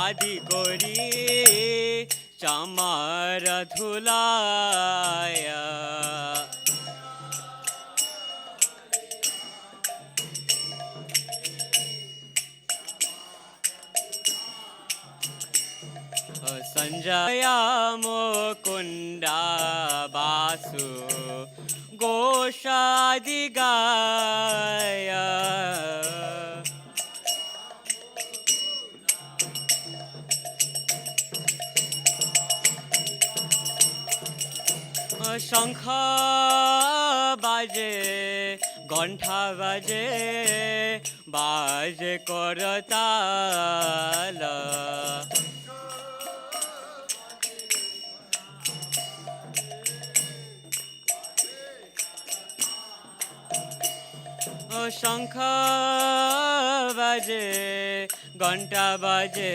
আদি করি চামার ধুলায়া संजया मुकुंदा बासु गोषादि गाया शंख बाजे घंटा बाजे बाजे करताल शंख बाजे घंटा बाजे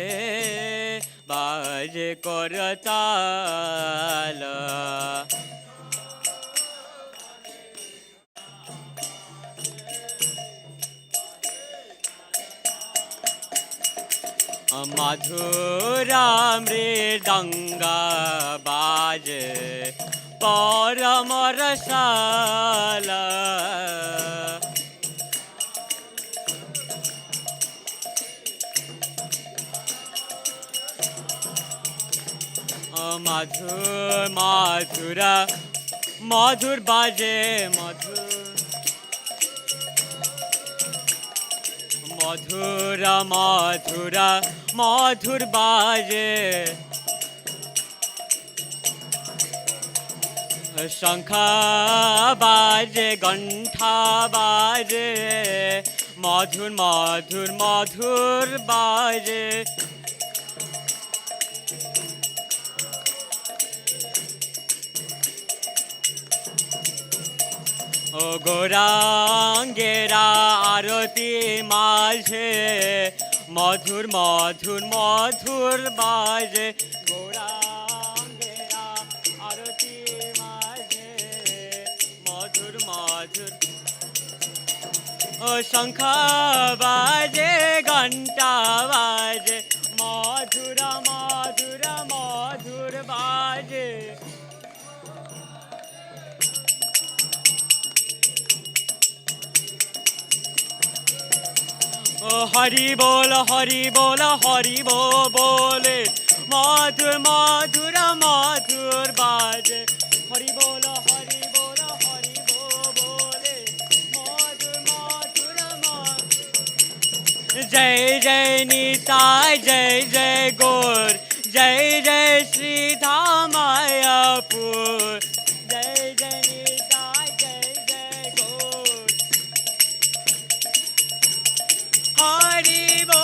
बाजे करताल मधुरा मृदंगा बाजे परम रसाला मधुर मधुरा मधुर बाजे मधुरा मधुरा मधुर बाजे शंख बाजे घंटा बाजे मधुर मधुर मधुर बाजे ओ गौरांगेरा आरती माझे मधुर मधुर मधुर बाजे गौरांगेरा आरती माझे मधुर मधुर ओ शंख बाजे घंटा बाजे मधुर मधुर मधुर बाजे हरि बोल हरि बोल हरि बोले मधुर मधुर मधुर बाजे हरि बोल हरि बोल हरि बोले मधुर मधुर जय जय निताय जय जय गौर जय जय श्री धाम मायापुर जय जय निताय जय जय गौर हरि बो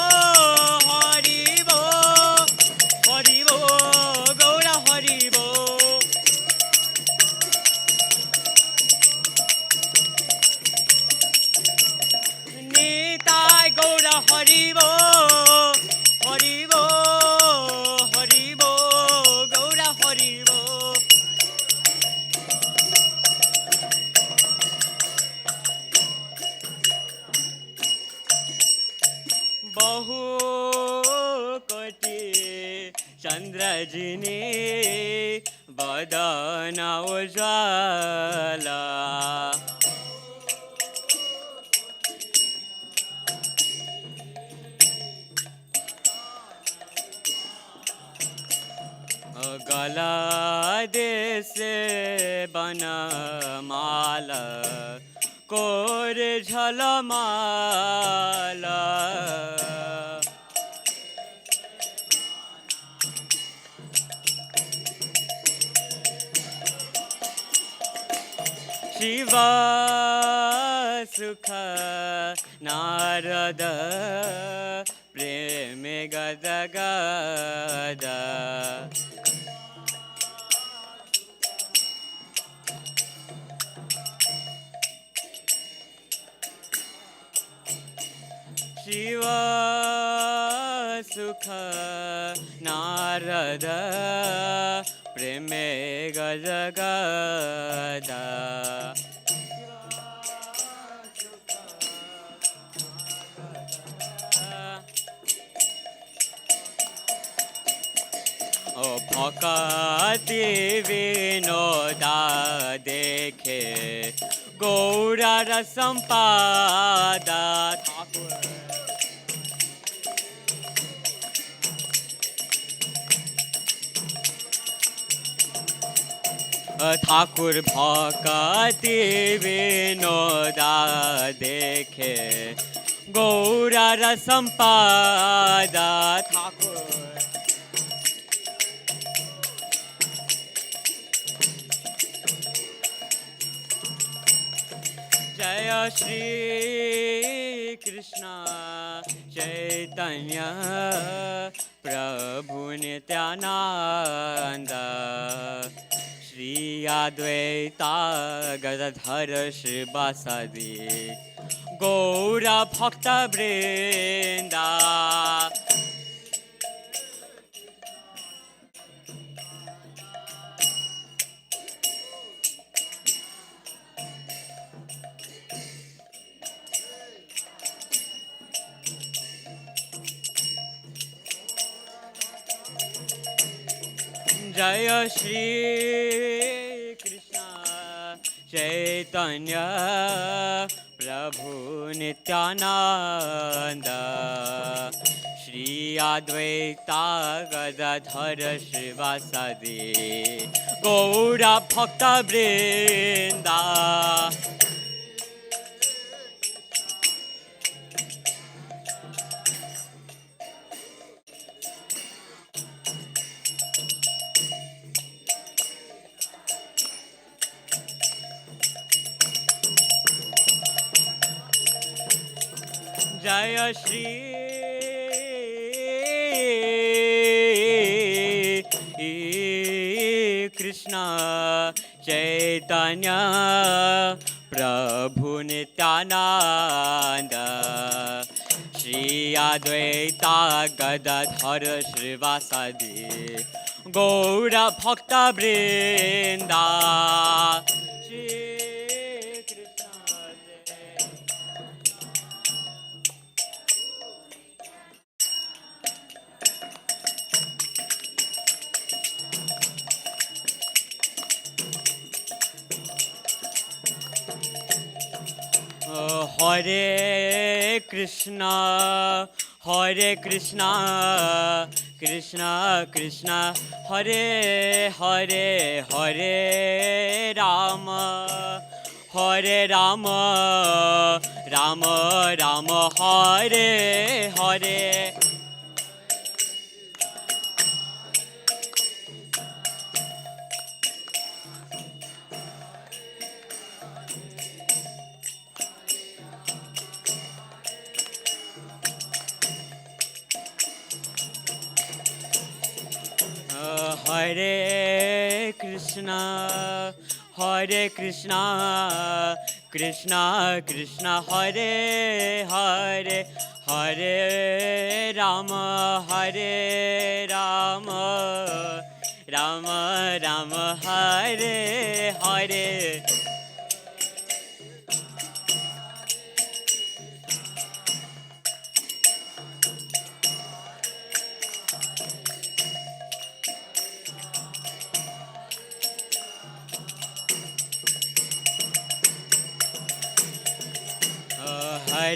गौरा हरि बो निताय गौरा हरि बो गौरा हरि बो बहु कोटि चंद्रजिनी बदन उज्ज्वला गला देश बनमाला कोर झलमाला शिव सुख नारद प्रेम गद गद शिव सुख नारद प्रेम गद गद ও ভকতি বিনোদা দেখে গৌরার সম্পাদা ঠাকুর ঠাকুর ভকতি বিনোদা দেখে গৌরার সম্পাদা ঠাকুর जय श्री कृष्ण चैतन्य प्रभु नित्यानंद श्री अद्वैता गदाधर श्रीवासादि गौर भक्त वृंदा जय श्री कृष्ण चैतन्य प्रभु नित्यानंद श्री अद्वैता गदाधर श्रीवासादि गौर भक्त वृंदा जय श्री कृष्ण चैतन्य प्रभु नित्यानंद श्री अद्वैता गदाधर श्रीवासादि गौर भक्त वृंदा हरे कृष्णा कृष्ण कृष्ण हरे हरे हरे राम राम राम हरे हरे हरे कृष्णा कृष्ण कृष्ण हरे हरे हरे राम राम राम हरे हरे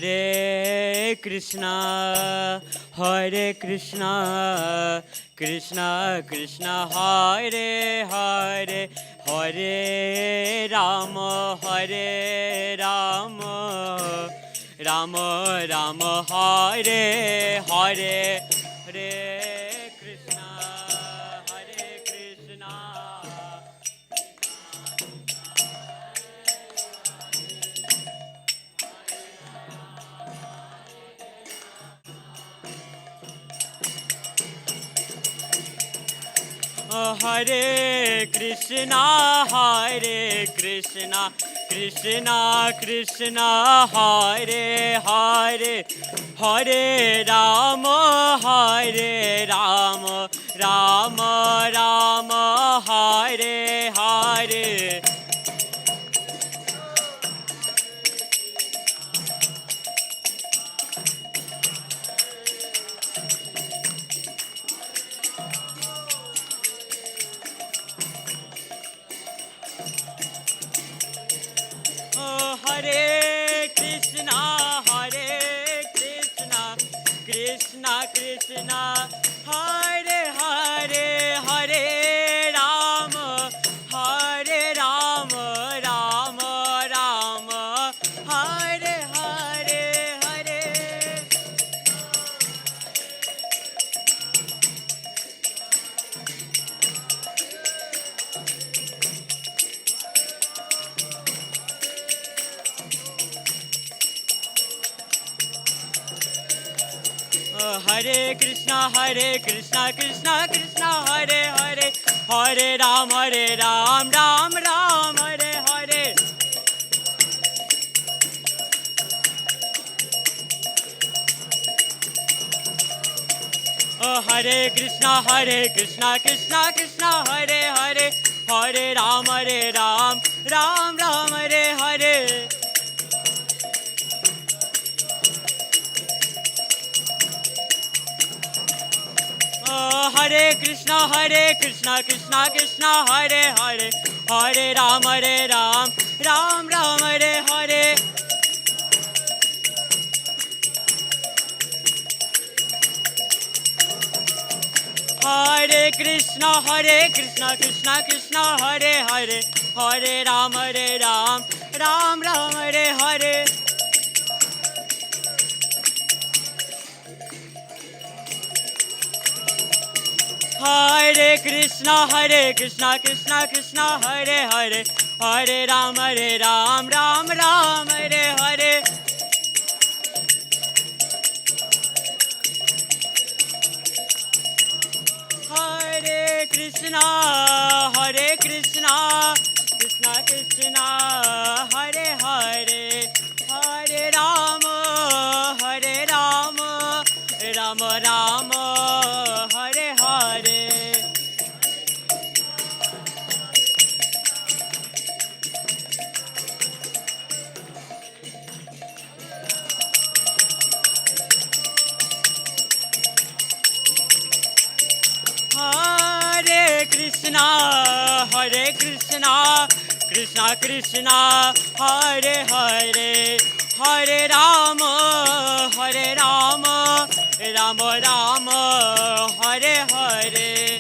हरे कृष्णा कृष्ण कृष्ण हरे हरे हरे राम राम राम हरे हरे हरे कृष्णा हरे Krishna Krishna Krishna Hare Hare Hare Ram Ram Ram Hare Hare Krishna, Hare Hare, Hare Rama, Hare Rama, Rama Rama, Hare Hare, Hare. Hare Krishna, Krishna Krishna, Hare Hare, Hare Ram, Ram Ram, Hare Hare. Hare Krishna, Krishna Krishna, Hare Hare, Hare Ram, Ram Ram, Hare Hare. Hare Krishna, Krishna Krishna, Hare Hare, Hare Ram, Ram Ram, Hare Hare. Hare Krishna, Krishna Krishna, Hare Hare, Hare Ram, Ram Ram, Hare Hare. Hare Krishna, Krishna Krishna, Hare Hare, Hare Ram, Ram Ram, Hare Hare. Hare Krishna, Krishna Krishna, Hare Hare, Hare Ram, Ram Ram, Hare Hare. Hare Krishna, Krishna Krishna, Hare Hare, Hare Ram, Ram Ram, Hare Hare.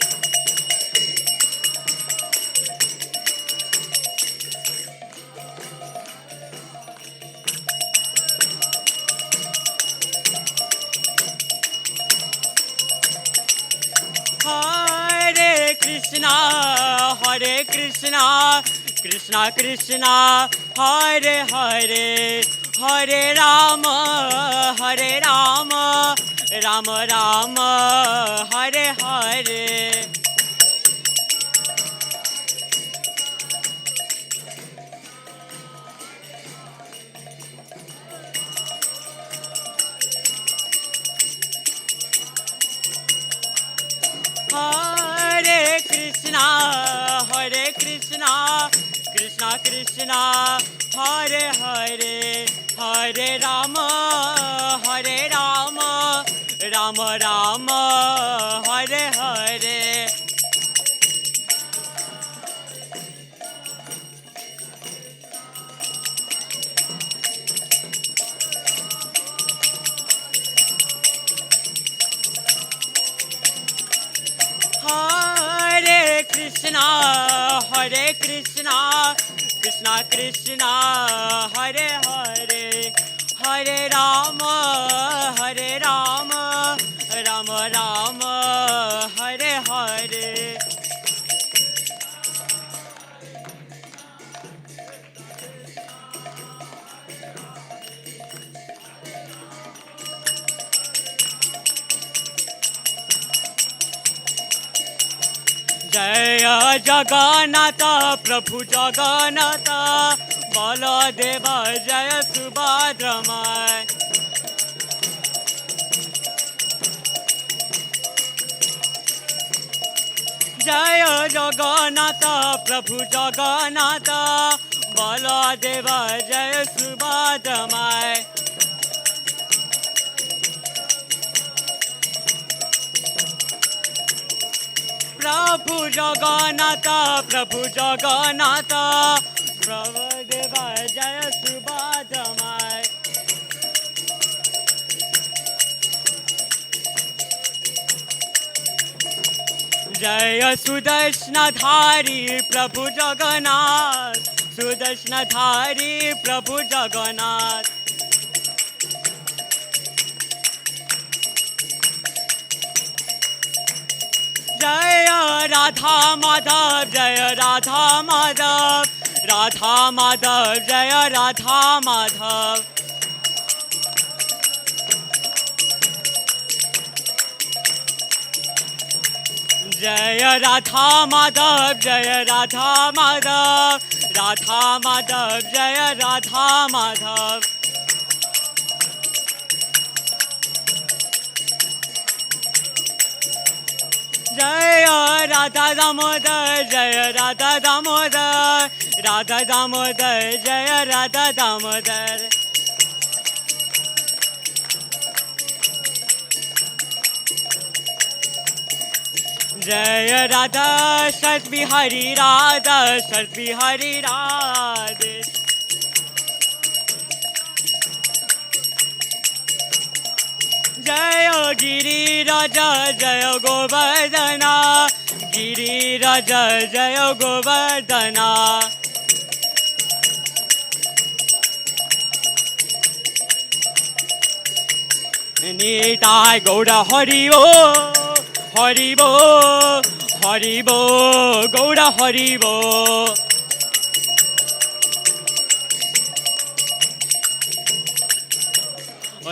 Hare Krishna, Krishna Krishna, Hare Hare, Hare Ram, Ram Ram, Hare Hare. Hare Krishna, Krishna Krishna, Hare Hare, Hare Ram, Ram Ram, Hare Hare. Hare Krishna, Krishna Krishna, Hare Hare, Hare Ram, Ram Ram, Hare Hare. जय जगन्नाथ प्रभु जगन्नाथ, बलदेव जय सुभद्रमय। जय जगन्नाथ प्रभु जगन्नाथ, बलदेव जय सुभद्रमय। प्रभु जगन्नाथ प्रभु जगन्नाथ, प्रभुदेव जय सुभद्रमय। जय सुदर्शनधारी प्रभु जगन्नाथ, सुदर्शनधारी प्रभु जगन्नाथ। जय राधा माधव, जय राधा माधव, राधा माधव, जय राधा माधव। जय राधा माधव, जय राधा माधव, राधा माधव, जय राधा माधव। जय राधा दामोदर, जय राधा दामोदर, राधा दामोदर, जय राधा दामोदर। जय राधा शरद बिहारी, राधा शरद बिहारी राधे। जय गिरिराज, जय गोवर्धना, गिरिराज, जय गोवर्धना। निताय गौर हरि बोल, हरि बोल, हरि बोल, गौर हरि बोल।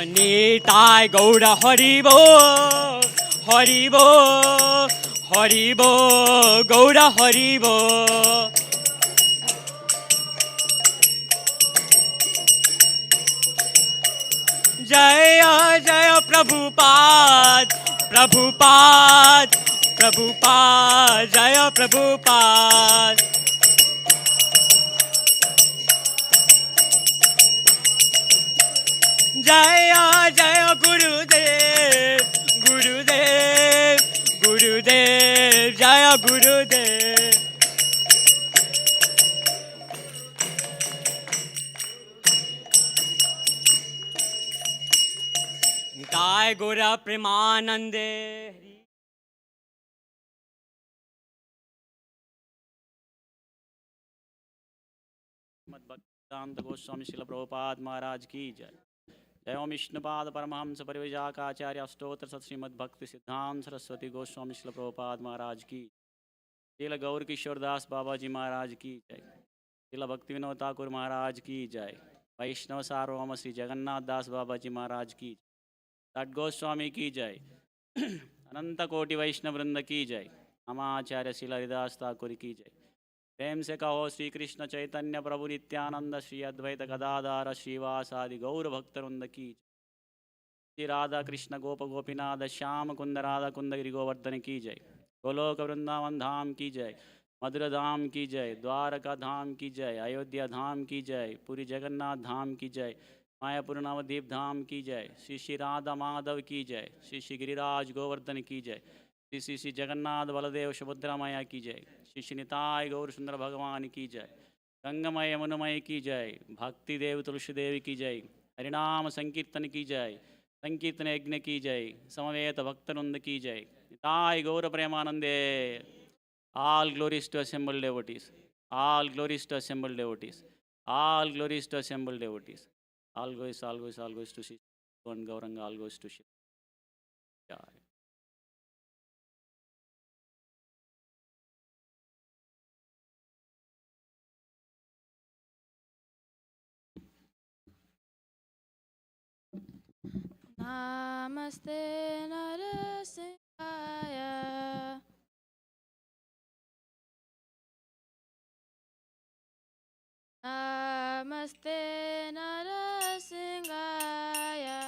निताय गौर हरि बोल, हरि बोल, हरि बोल, गौर हरि बोल। जय जय प्रभुपाद, प्रभुपाद, प्रभुपाद, जय प्रभुपाद। जय जय गुरुदेव, गुरुदेव, गुरुदेव, जय गुरुदेव। निताय गौर प्रेमानंदे। भक्तिवेदांत गोस्वामी श्रील प्रभुपाद महाराज की जय। जय ओम विष्णुपाद परमहंस परिव्राजकाचार्य अष्टोत्तर सत श्रीमद् भक्ति सिद्धांत सरस्वती गोस्वामी श्रील प्रभुपाद महाराज की। श्रील गौर किशोर दास बाबा जी महाराज की जय। श्रील भक्ति विनोद ठाकुर महाराज की जय। वैष्णव सार्वभौम श्री जगन्नाथ दास बाबा जी महाराज की। तट गोस्वामी की जय। अनंत कोटि वैष्णव वृंद की जय। अमाचार्य श्रील हरिदास ठाकुर की जय। प्रेम से कहो श्री कृष्ण चैतन्य प्रभु नित्यानंद श्री अद्वैत गदाधार श्रीवासादि गौर भक्तवृंद की। श्री राधा कृष्ण गोप गोपीनाथ श्याम कुंद राधा कुंद गिरि गोवर्धन की जय। गोलोक वृंदावन धाम की जय। मधुर धाम की जय। द्वारका धाम की जय। अयोध्या धाम की जय। पुरी जगन्नाथ धाम की जय। मायापुर नवद्वीप धाम की जय। श्री श्री राधा माधव की जय। श्री श्री गिरिराज गोवर्धन की जय। श्री श्री श्री जगन्नाथ बलदेव सुभद्रा मैया की जय। श्री श्री निताय गौर सुंदर भगवान की जय। गंगमय यमुनमय की जय। भक्ति देव तुलसी देवी की जय। हरिनाम संकीर्तन की जय। संकीर्तन यज्ञ की जय। समवेत भक्तवृंद की जय। निताय गौर प्रेमानंदे। All glories to assembled devotees. All glories to assembled devotees. All glories to assembled devotees. All glories, all glories, all glories to Shri Gauranga, all glories to Shri. Namaste Narasingaya. Namaste Narasingaya.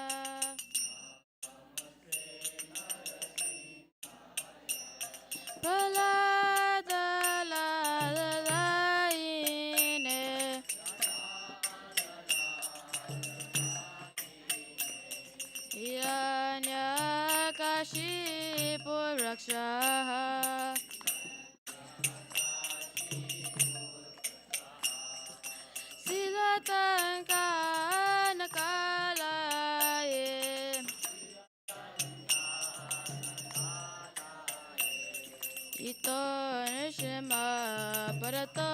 Praladalalayine. Hiranyakashipu rakshaha. Siddhatankanakalaye. ito nishima parato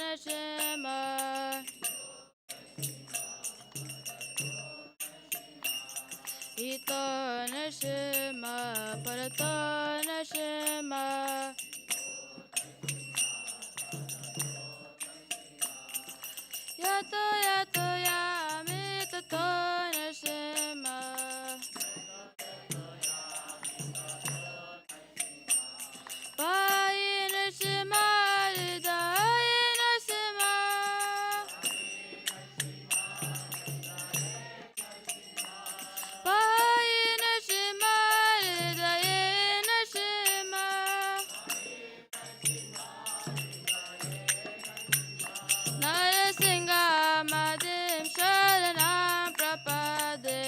nishima ito nishima parato nishima yato yato yami tato nishima pai nishima ridai nishima pai nishima ridai nishima Narasimha Madim Sharanam Prapade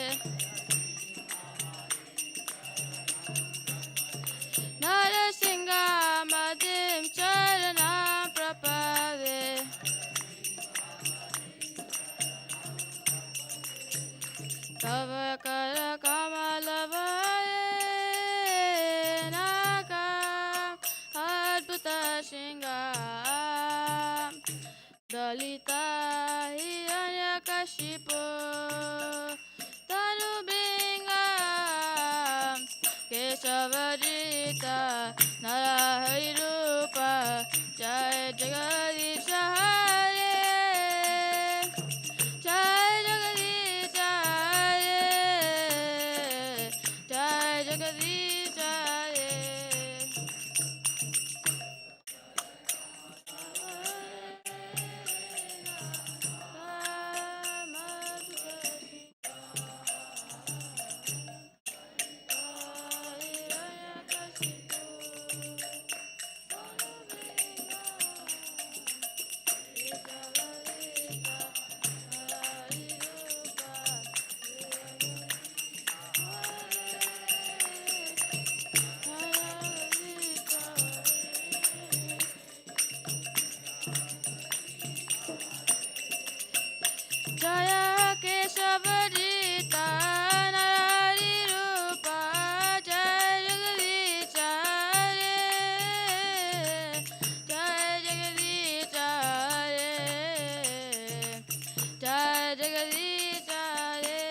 Narasimha Madim Sharanam Prapade Tava Kara Kamalavaye Nakam Adbhuta Shingam Dalita Hiranyakashipu Tanubingam Keshavarita Narahari Rupa Jai Jagadisha Hare Jai Jagadisha Hare Jai Jagadisha Hare Jaya Keshavarita Narari Rupa Jai Jagadisha Hare Jai Jagadisha Hare Jai Jagadisha Hare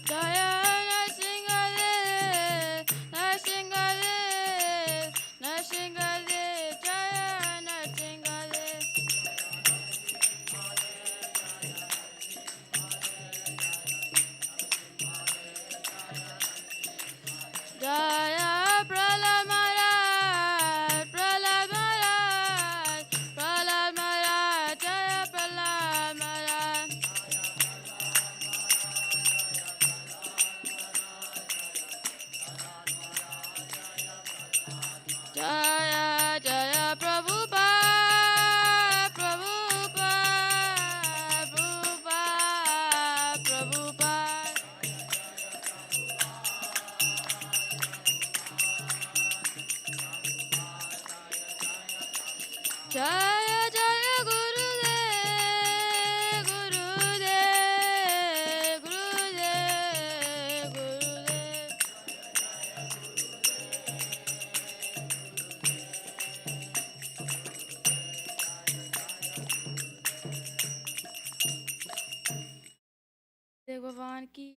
Jaya Narasimha Narasimha Narasimha Jaya Narasimha Jaya Prahlad Maharaj Prahlad Maharaj Prahlad Maharaj Jaya Prahlad Maharaj Jaya Jaya Prabhupada Prabhupada Prabhupada Prabhupada Jaya Jaya Gurudev Gurudev Gurudev Gurudev देव भगवान की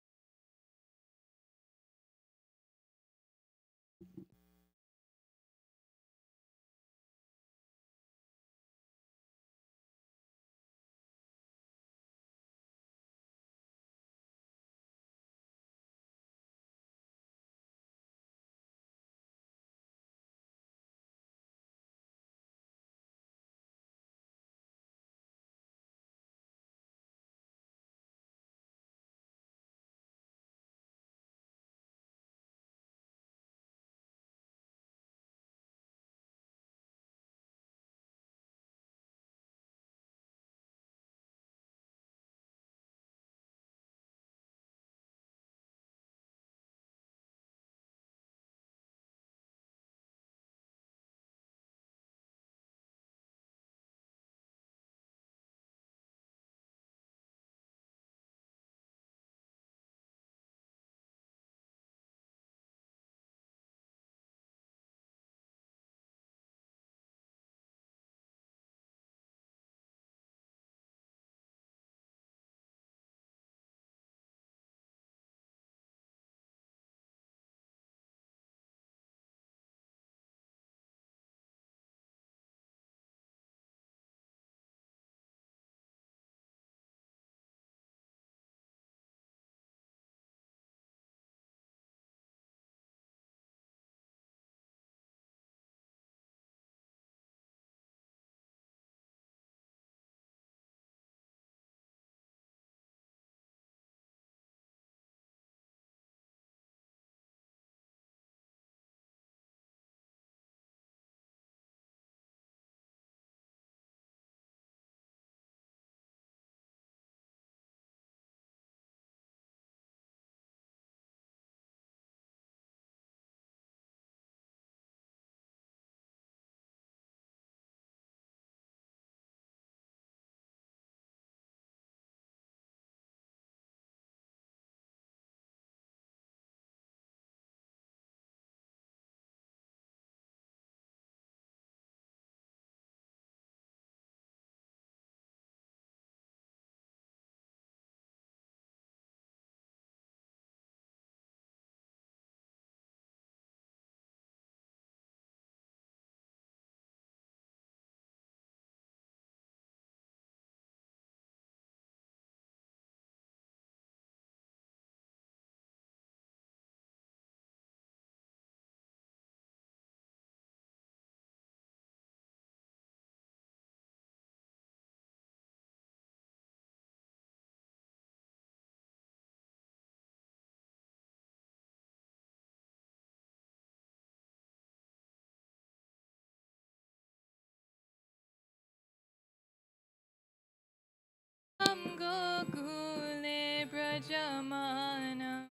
व्रजमानम्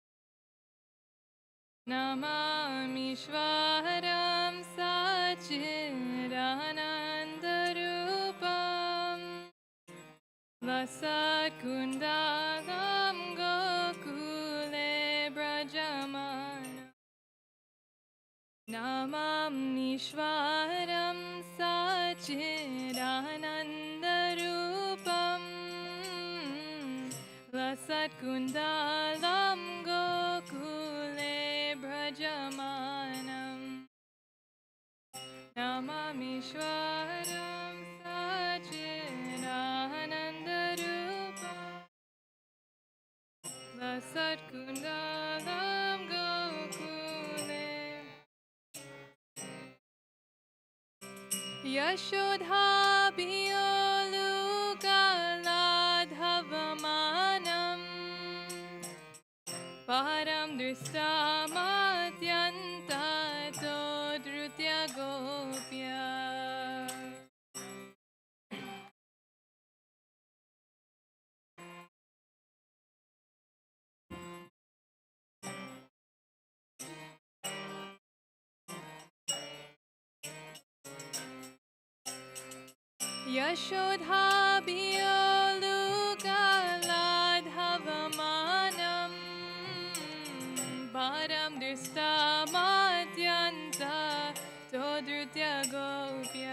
नमामीश्वरं सच्चिदानन्दरूपम् लसत्कुण्डलं गोकुले व्रजमानम् नमामीश्वरं सच्चिदानन्दरूपम् लसत्कुण्डलं गोकुले व्रजमानम् नमामीश्वरं सच्चिदानन्दरूपम् लसत्कुण्डलं गोकुले यशोधाभियोलुकलाधवमानम् परं दृष्टमत्यन्ततो धृत्यगोप्य यशोधाभियोलुकलाधवमानम् परं दृष्टमत्यन्ततो धृत्यगोप्य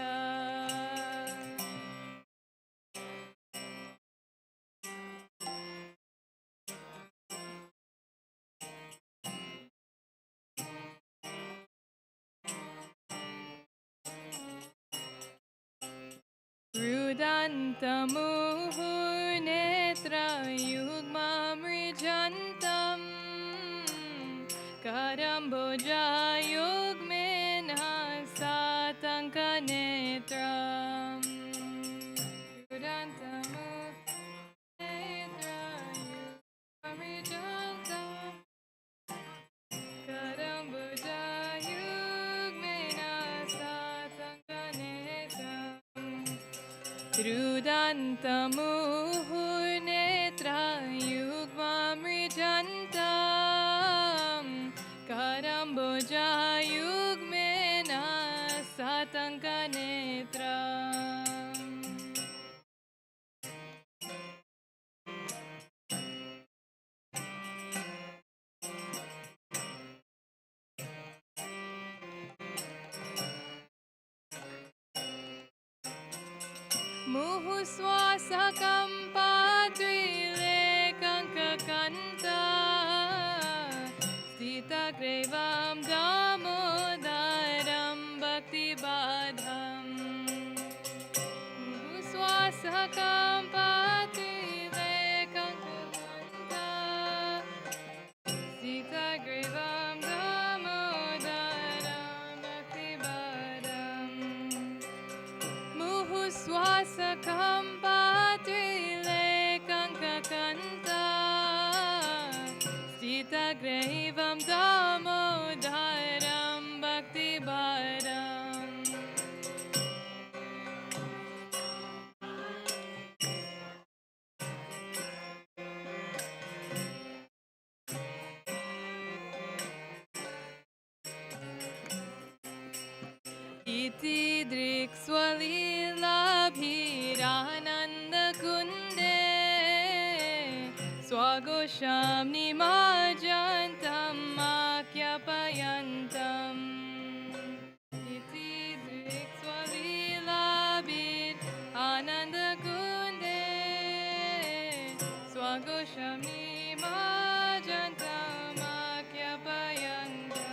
रुदन्तमुहुर्नेत्रयुग्ममृजन्तम् करम्बोजायुग्मेन सातङ्कनेत्रम् रुदन्तमुहुर्नेत्रयुग्ममृजन्तम् करम्बोजायुग्मेन सातङ्कनेत्रम् रुदन्तमुहुर्नेत्रयुग्ममृजन्तम् करम्बोजायुग्मेन सातङ्कनेत्रम् मुहुस्वासकम्पाद्रिलेकङ्ककन्ता स्थितग्रीवं दामोदरं भक्तिबाधम् मुहुस्वासकम्पाद्रिलेकङ्ककन्ता स्थितग्रीवं दामोदरं भक्तिबाधम् मुहुस्वासकम्पाद्रिलेकङ्ककन्ता स्थितग्रीवं दामोदरं भक्तिबाधम् इति दृक्स्वलीलाभिरानन्दकुन्दे स्वघोषं निमज्जन्तम् आख्यापयन्तम् इति दृक्स्वलीलाभिरानन्दकुन्दे स्वघोषं निमज्जन्तम् आख्यापयन्तम्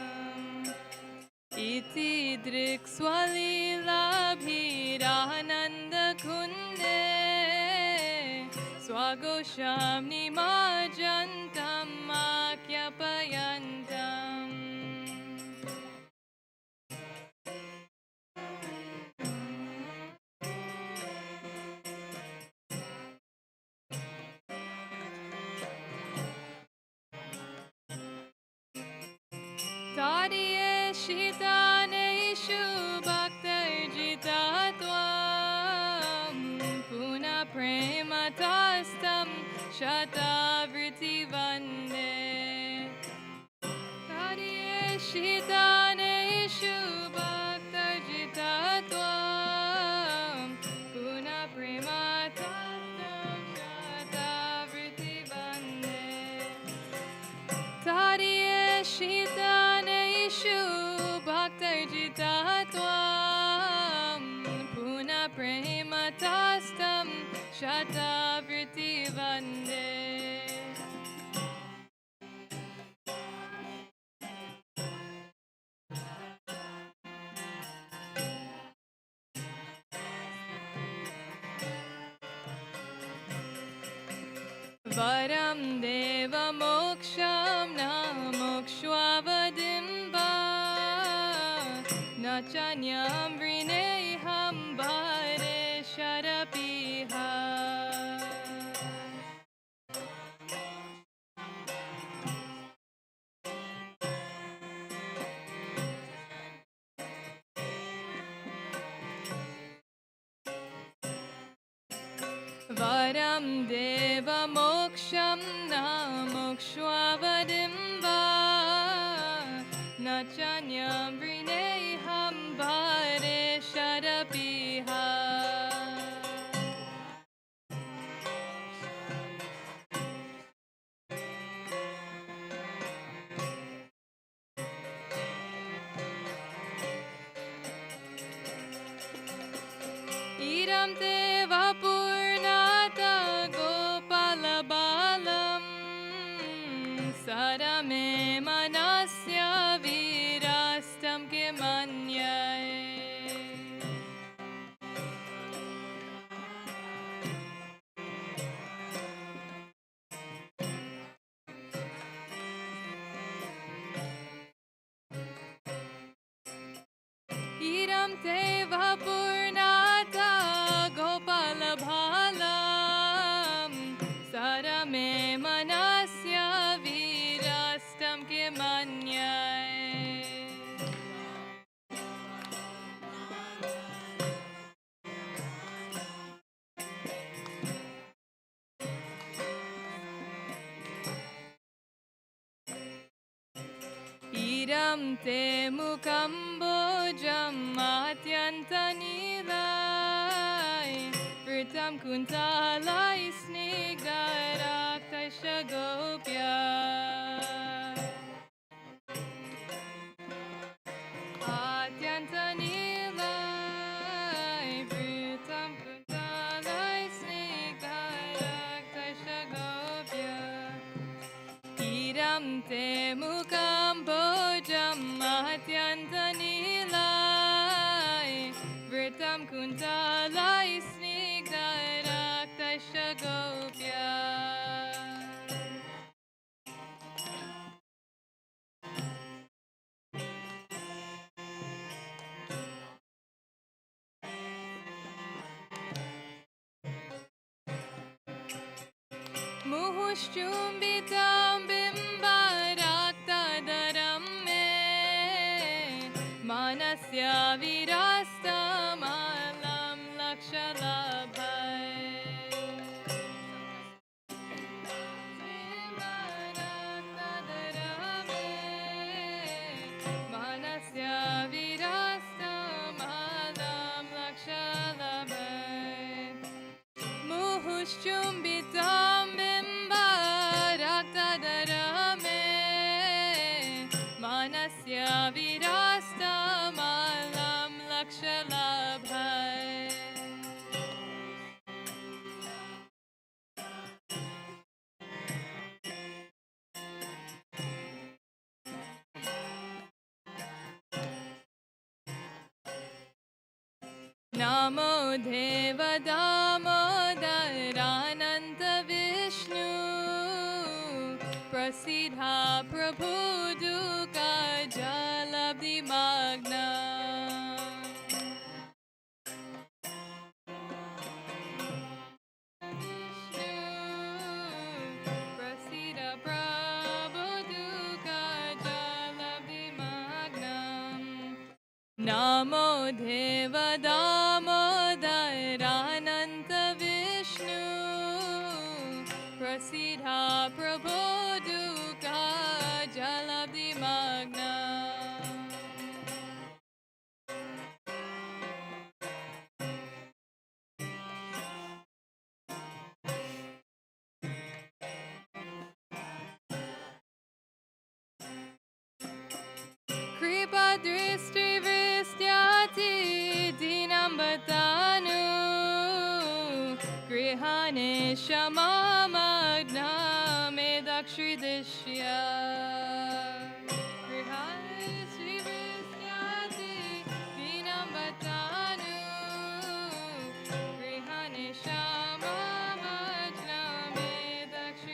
इति दृक्स्वलीलाभिरानन्दकुन्दे स्वघोषं निमज्जन्तम् आख्यापयन्तम् ताडियेषितानेषु भक्तर्जितात्वं पुनः प्रेमतस्तं शतावृत्तिवा Varam deva moksham na mokshwavadimba Nachanyam vrineham bhare sharapiha Varam deva moksham na mokshwavadimba Nachanyam vrineham bhare sharapiha Idam deva purnata gopalabalam Sadame manasya virastam kimanyay Idam deva purnata gopalabhalam Sadame manasya virastam kimanyay Idam te mukambojam matyantanilay Vritam kuntalay snigdaraktasya gopya Atyantanilay Vritam kuntalay snigdaraktasya gopya Idam te mukambojam matyantanilay Vritam kuntalay snigdaraktasya gopya Muhushchumbitam bimbaraktaadaram me Manasya virastam alam lakshalabhay Bimbaraktaadaram me Manasya virastam alam lakshalabhay Muhushchumbitam bimbaraktadarame Manasya virastam alam lakshalabhay Namo Deva Damodarananta Vishnu Prasidha Prabhu Duka Jalabdi Magna Vishnu Prasidha Prabhu Duka Jalabdi Magna Namo Deva Damodarananta Vishnu Prasidha Prabhu Duka Jalabdi Magna Kripa Drishti Vistyati Dinam Batanu Grihane Shamamagna Medakshri Dishya Grihane Shri Vistyati Dinam Batanu Grihane Shamamagna Medakshri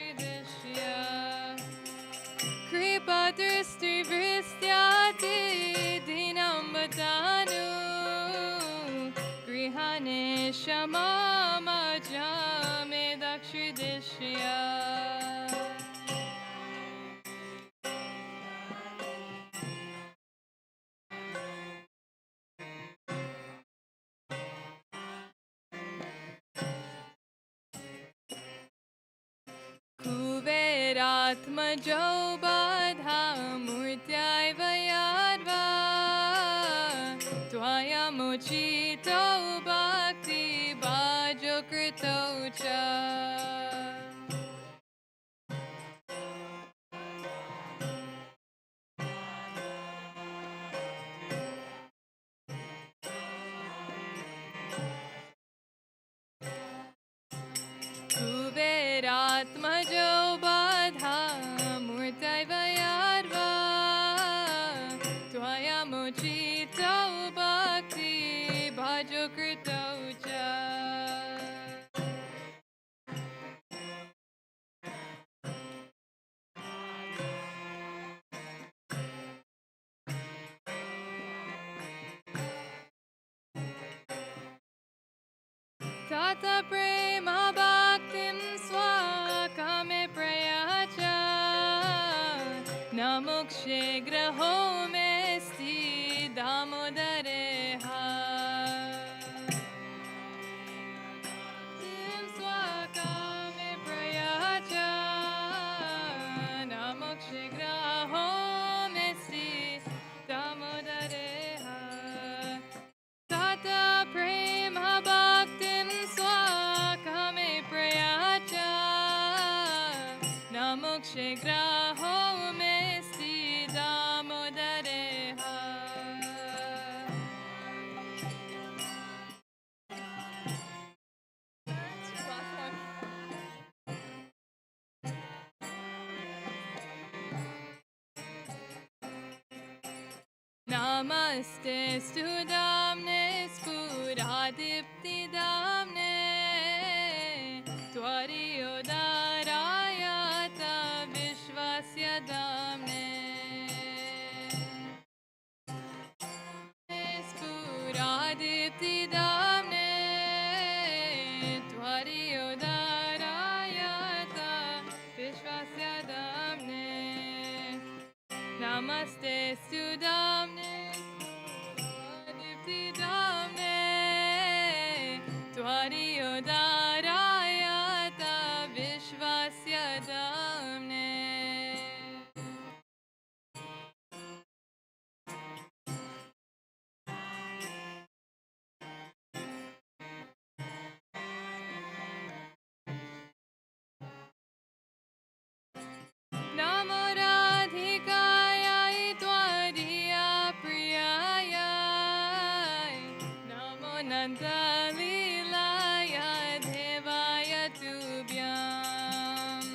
क्षमामज्ञामे दक्षिदिश्य कुबेरात्मजो बाधा मूर्त्याैव याद्वा त्वयमुचितो भक्ति भाजो कृतो च कुबेरात्मजो बाधा मूर्तैव याद्वा त्वयमुचितो भक्ति भाजो कृतो च Tata prema bhaktim swakame prayacha namokshe graho mesti damodareha Tim swakame prayacha namokshe graho mesti damodareha Tata prema bhaktim swakame prayacha namokshe graho mesti damodareha Namaste Sudamne Spuradipti Damne Tvariodarayata Vishvasya Damne Spuradipti Damne Tvariodarayata Vishvasya Damne Namaste Sudamne Adipti Damne Tvariodarayata Vishvasya Damne Namo Radhikaya Tvariya Priyaya Namo Nandalilaya Devaya Tubhyam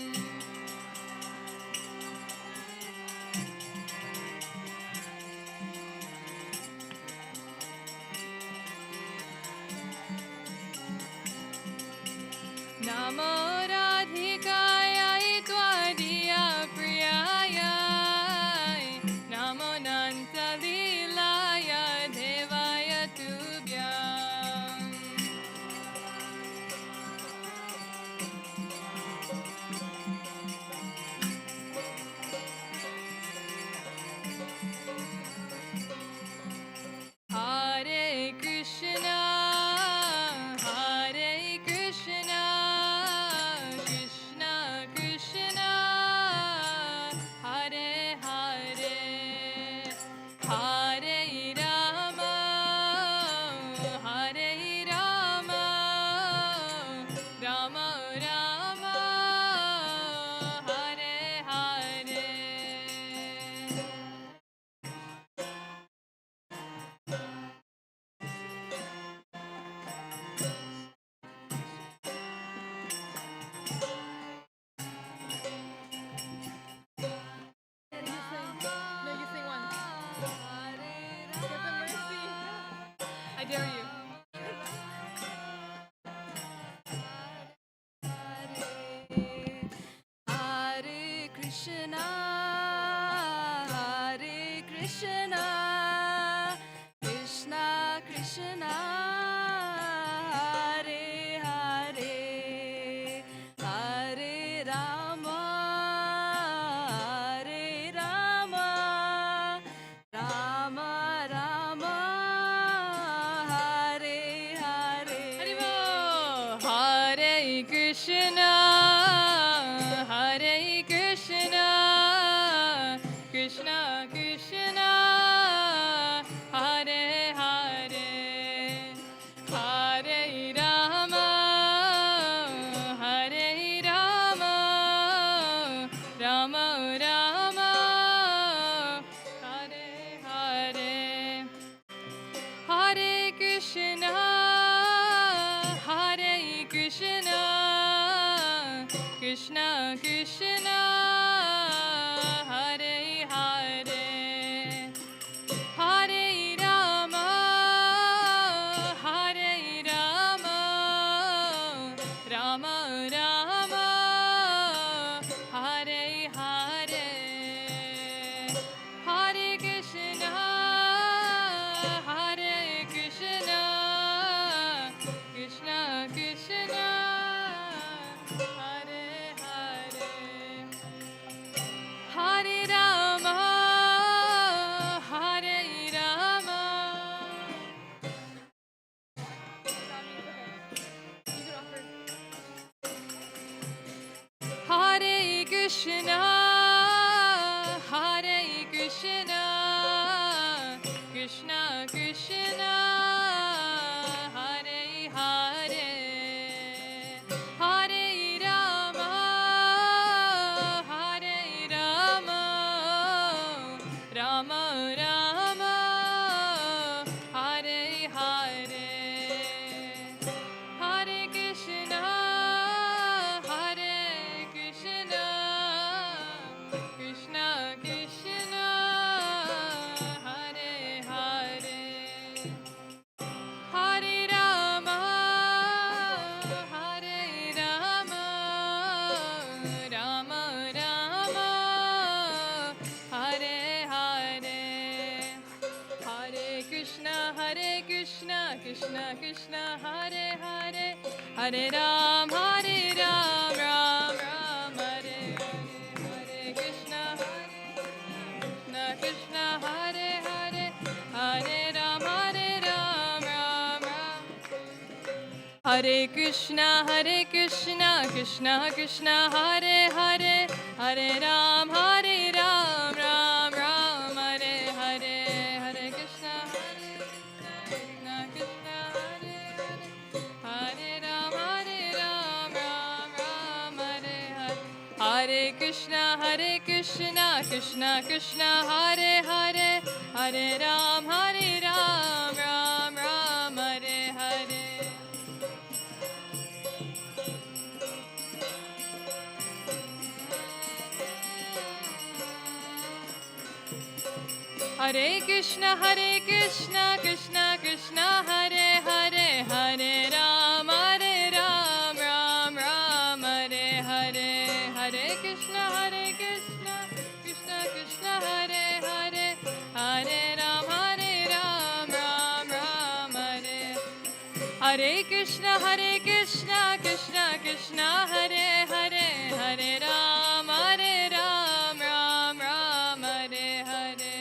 Namo Radhikaya Tvariya Priyaya Namo Nandalilaya Devaya Tubhyam Hare Krishna Hare Krishna Krishna Krishna Hare Hare Hare Rama Hare Rama Rama Rama Hare Hare I dare you. Hare Krishna, Hare Krishna, Krishna Krishna, Hare Krishna, Hare Krishna, Krishna Krishna, Hare Hare, Hare Rama, Hare Rama, Rama Rama, Hare Hare, Hare Krishna, Hare Krishna, Krishna Krishna, Hare Hare, Hare Rama, Hare Rama, Rama Rama, Hare Hare, Hare Krishna, Hare Krishna, Krishna Krishna, Hare Hare, Hare Rama, Hare Rama. Hare Krishna, Hare Krishna, Krishna Krishna, Hare Hare, Hare Rama, Hare Rama, Rama Rama, Hare Hare, Hare Krishna, Hare Krishna, Krishna Krishna, Hare Hare, Hare Rama, Hare Rama, Rama Rama, Hare Hare, Hare Krishna, Krishna Krishna, Hare Hare, Hare Ram, Ram Ram, Hare Hare, Hare Krishna, Krishna, Hare Hare, Hare Ram, Ram Ram. Hare Krishna, Krishna Krishna, Hare Hare, Hare Ram, Ram Ram, Hare Hare, Hare Krishna, Krishna Krishna, Hare Hare, Hare Ram, Ram Ram, Hare Hare, Hare Krishna, Krishna Krishna, Hare Hare, Hare Ram, Ram Ram, Hare Hare. Hare Krishna, Krishna Krishna, Hare Hare, Hare Ram, Ram Ram, Hare Hare, Hare Krishna, Krishna Krishna, Hare Hare, Hare Ram, Ram Ram, Hare Krishna, Krishna Krishna, Hare Hare, Hare Ram, Ram Ram, Hare Hare.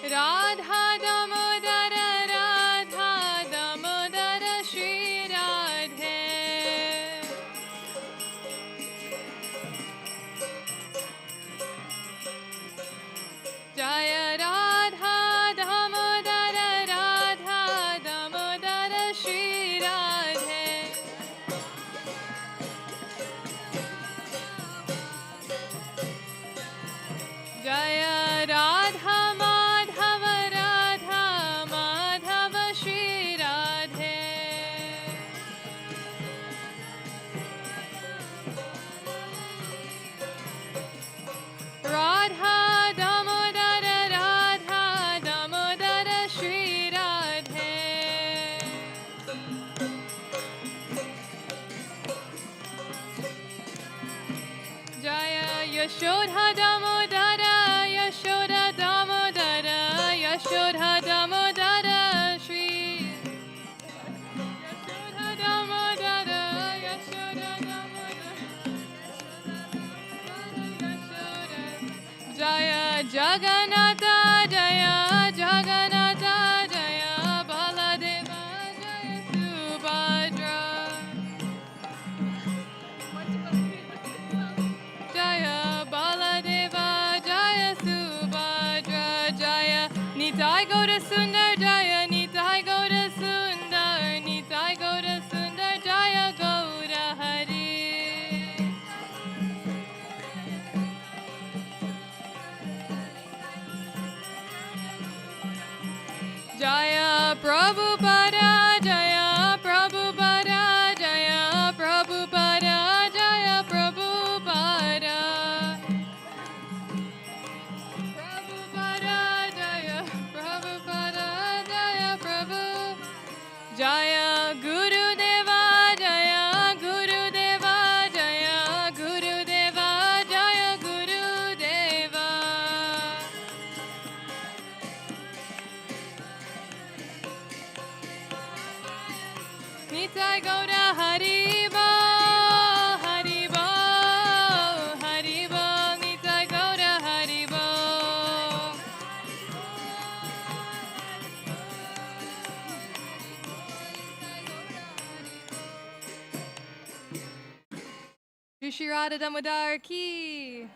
Radha Damodara, Radha Damodara, Shri Radhe. Jaya Radha Damodara, Radha Damodara, Shri Radhe. Jaya Radha Madhava, Radha Madhava, Shri Radhe. Radha Damodara, Radha Damodara, Shri Radhe. Jaya Yashodha Damodara, Yashoda Damodara, Yashodha Damodara, Shri Yashodha Damodara, Yashoda Damodara, Yashoda. Jaya Jagannatha Jaya, Jagannatha Jaya, Baladeva Jaya, Subhadra. Jaya, Baladeva Jaya, Subhadra Jaya, Nitai Gaura Sundar Jaya, Nitai Gaura Sundar, Nitai Gaura Sundar Jaya, Gaura Hari. Jaya Prabhupada, Jaya Prabhupada, Jaya Prabhupada, Jaya Prabhupada. Prabhupada, Jaya Prabhupada, Jaya Prabhu. Jaya Guru Deva, Jaya Guru Deva, Jaya Guru Deva, Jaya Guru Deva. Nitai Gaura Haribo, Haribo, Haribo, Nitai Gaura Haribo. Shri Radha Damodar Ki.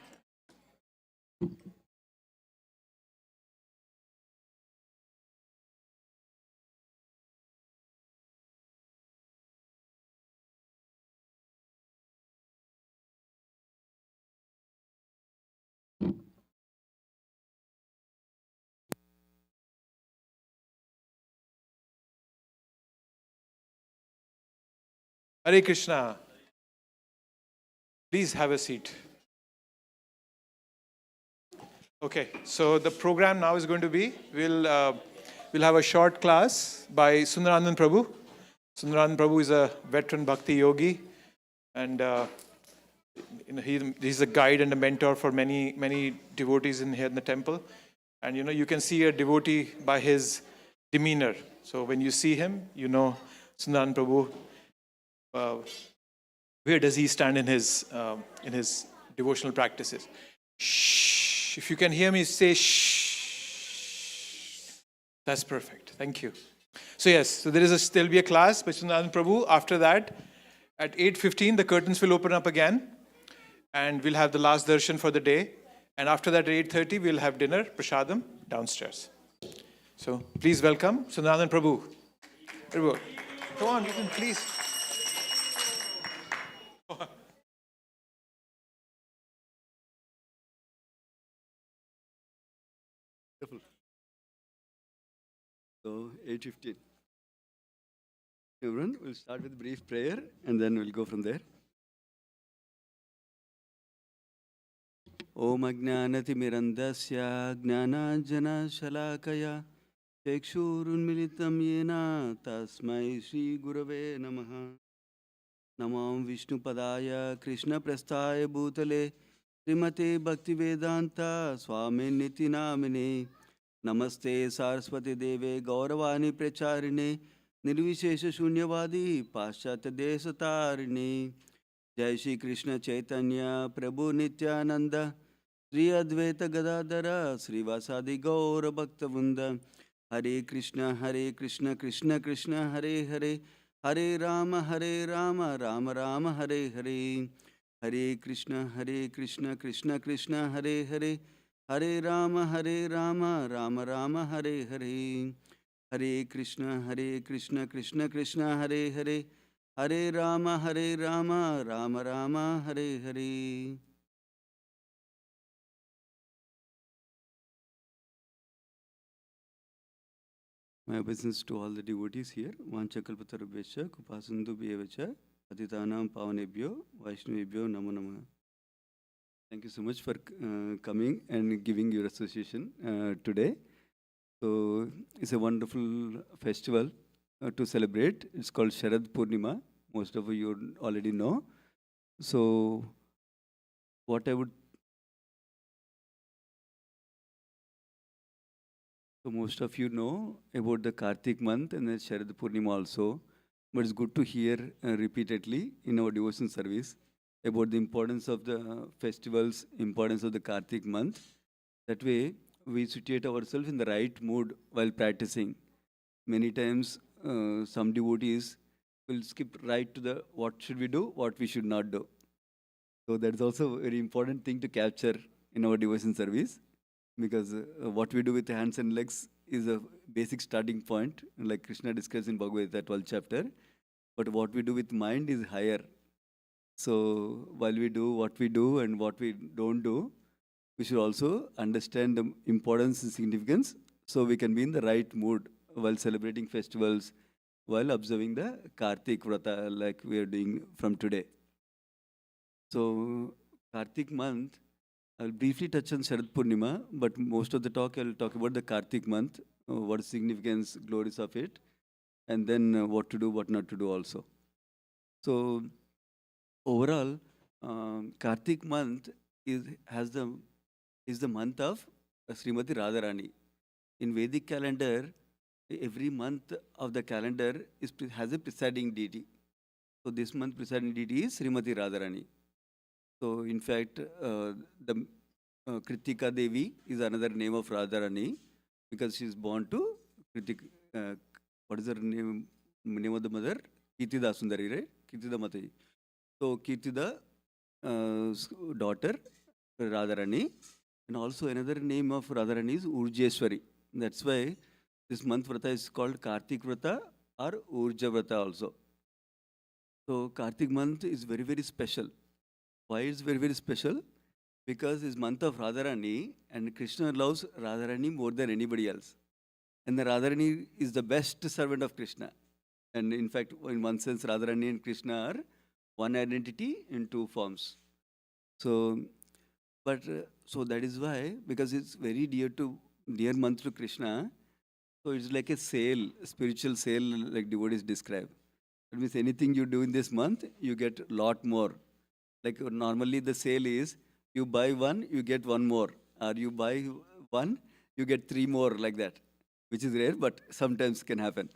Hare Krishna. Please have a seat. Okay, so the program now is going to be, we'll have a short class by Sundaranand Prabhu. Sundaranand Prabhu is a veteran bhakti yogi, and he's a guide and a mentor for many devotees here in the temple. And you can see a devotee by his demeanor. So when you see him, you know Sundaranand Prabhu. Where does he stand in his devotional practices? Shh. If you can hear me, say shh. That's perfect. Thank you. So yes, so there'll be a class by Sundaranand Prabhu. After that, at 8:15, the curtains will open up again, and we'll have the last darshan for the day. And after that, at 8:30, we'll have dinner, prasadam, downstairs. So please welcome Sundaranand Prabhu. Prabhu, come on, you can please. So 8:15. Everyone, we'll start with brief prayer and then we'll go from there. Om Ajnanatimirandasya Jnananjana Shalakaya Chekshurunmilitam Yena Tasmai Shri Gurave Namaha. Namam Vishnu Padaya Krishna Prasthaya Bhutale Srimate Bhaktivedanta Swami Niti Namine. Namaste Saraswati Deve Gauravani Pracharine Nirvishesha Shunyavadi Paschatya Desatarine. Jai Shri Krishna Chaitanya Prabhu Nityananda Sri Advaita Gadadara Srivasadi Gaura Bhaktavunda. Hare Krishna Krishna Krishna Hare Hare Hare Rama Rama Rama Hare Hare. Hare Krishna Krishna Krishna Hare Hare Hare Rama Rama Rama Hare Hare. Hare Krishna Krishna Krishna Hare Hare Hare Rama Rama Rama Hare Hare. My obeisance to all the devotees here. Vanchakalpatarubhesha Kupasundu Bhyevacha Patitanam Pavanebhyo Vaishnavebhyo Namo Namah. Thank you so much for coming and giving your association today. So it's a wonderful festival to celebrate. It's called Sharad Poornima. Most of you already know. So what I would... So most of you know about the Kartik month and the Sharad Poornima also. But it's good to hear repeatedly in our devotion service about the importance of the festivals, importance of the Kartik month. That way, we situate ourselves in the right mood while practicing. Many times, some devotees will skip right to the what should we do, what we should not do. So that's also a very important thing to capture in our devotion service, because what we do with the hands and legs is a basic starting point, like Krishna discussed in Bhagavad Gita 12th chapter. But what we do with mind is higher. So while we do what we do and what we don't do, we should also understand the importance and significance, so we can be in the right mood while celebrating festivals, while observing the Kartik Vrata like we are doing from today. So Kartik month, I'll briefly touch on Sharad Poornima, but most of the talk I'll talk about the Kartik month, what is significance, glories of it, and then what to do, what not to do also. So overall, Kartik month is the month of Srimati Radharani. In Vedic calendar, every month of the calendar has a presiding deity. So this month presiding deity is Srimati Radharani. So in fact, the Kritika Devi is another name of Radharani, because she is born to Kritika. What is her name? Name of the mother? Kirtida Sundari, right? Kirtida Mataji. So Kirtida daughter Radharani, and also another name of Radharani is Urjeshwari. That's why this month Vrata is called Kartik Vrata or Urja Vrata also. So Kartik month is very, very special. Why is very, very special? Because it's month of Radharani, and Krishna loves Radharani more than anybody else. And the Radharani is the best servant of Krishna. And in fact, in one sense, Radharani and Krishna are one identity in two forms. So, so that is why, because it's very dear month to Krishna, so it's like a sale, spiritual sale, like devotees describe. That means anything you do in this month, you get a lot more. Like normally the sale is, you buy one, you get one more. Or you buy one, you get three more, like that. Which is rare, but sometimes can happen.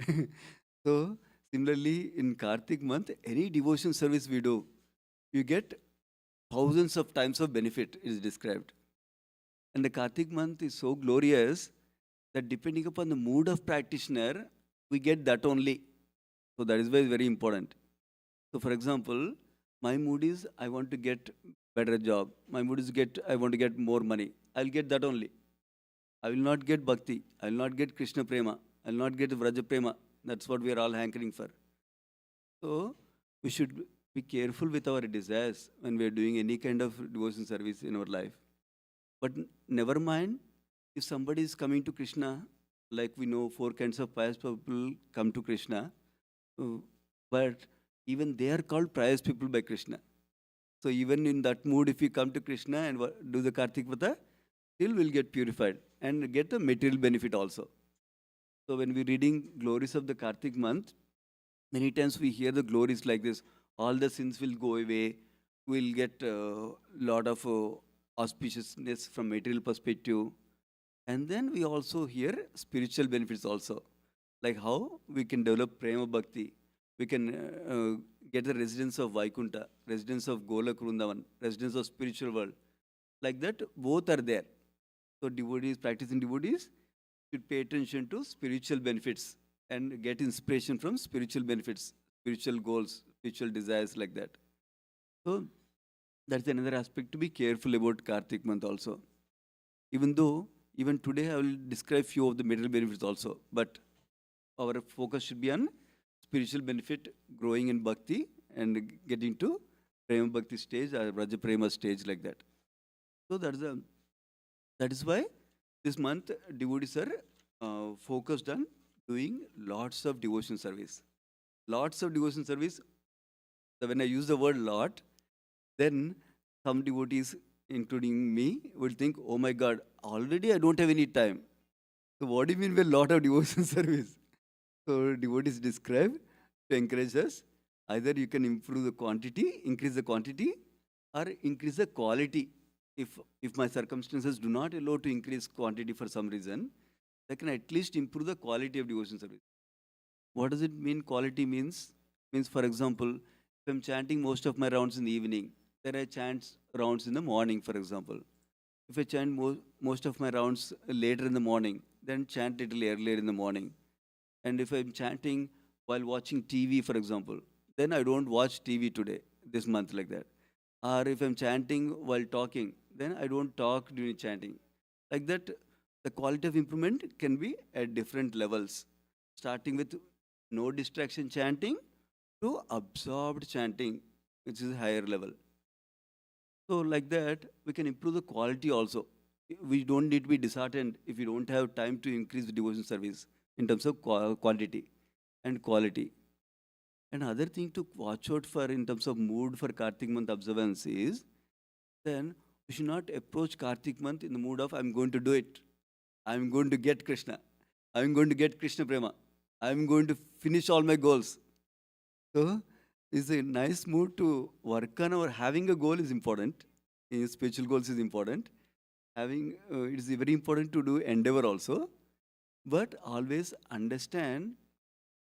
So similarly, in Kartik month, any devotion service we do, you get thousands of times of benefit is described. And the Kartik month is so glorious that depending upon the mood of practitioner, we get that only. So that is why it's very important. So for example, my mood is I want to get better job. My mood is I want to get more money. I'll get that only. I will not get bhakti. I will not get Krishna prema. I will not get Vraja prema. That's what we are all hankering for. So we should be careful with our desires when we are doing any kind of devotion service in our life. But never mind if somebody is coming to Krishna, like we know 4 kinds of pious people come to Krishna, but even they are called pious people by Krishna. So even in that mood, if you come to Krishna and do the Kartik Vrata, still will get purified and get the material benefit also. So when we're reading glories of the Kartik month, many times we hear the glories like this: all the sins will go away, we'll get a lot of auspiciousness from material perspective. And then we also hear spiritual benefits also, like how we can develop prema bhakti, we can get the residence of Vaikunta, residence of Golak Vrindavan, residence of spiritual world. Like that, both are there. So devotees, practicing devotees, should pay attention to spiritual benefits and get inspiration from spiritual benefits, spiritual goals, spiritual desires, like that. So that's another aspect to be careful about Kartik month also. Even though, even today I will describe few of the material benefits also, but our focus should be on spiritual benefit, growing in bhakti and getting to prema bhakti stage or Vraja prema stage, like that. So that is why this month devotees are focused on doing lots of devotion service. Lots of devotion service. So when I use the word lot, then some devotees, including me, will think, oh my God, already I don't have any time. So what do you mean by lot of devotion service? So devotees describe to encourage us, either you can improve the quantity, increase the quantity, or increase the quality. If my circumstances do not allow to increase quantity for some reason, I can at least improve the quality of devotion service. What does it mean? Quality means for example, if I'm chanting most of my rounds in the evening, then I chant rounds in the morning, for example. If I chant most of my rounds later in the morning, then chant little earlier in the morning. And if I'm chanting while watching TV, for example, then I don't watch TV today, this month, like that. Or if I'm chanting while talking, then I don't talk during chanting. Like that, the quality of improvement can be at different levels, starting with no distraction chanting to absorbed chanting, which is a higher level. So, like that, we can improve the quality also. We don't need to be disheartened if we don't have time to increase the devotion service in terms of quantity and quality. Another thing to watch out for in terms of mood for Kartik month observance is then we should not approach Kartik month in the mood of I'm going to do it. I'm going to get Krishna. I'm going to get Krishna Prema. I'm going to finish all my goals. So it's a nice mood to work on our having a goal is important. Spiritual goals is important. Having it is very important to do endeavor also, but always understand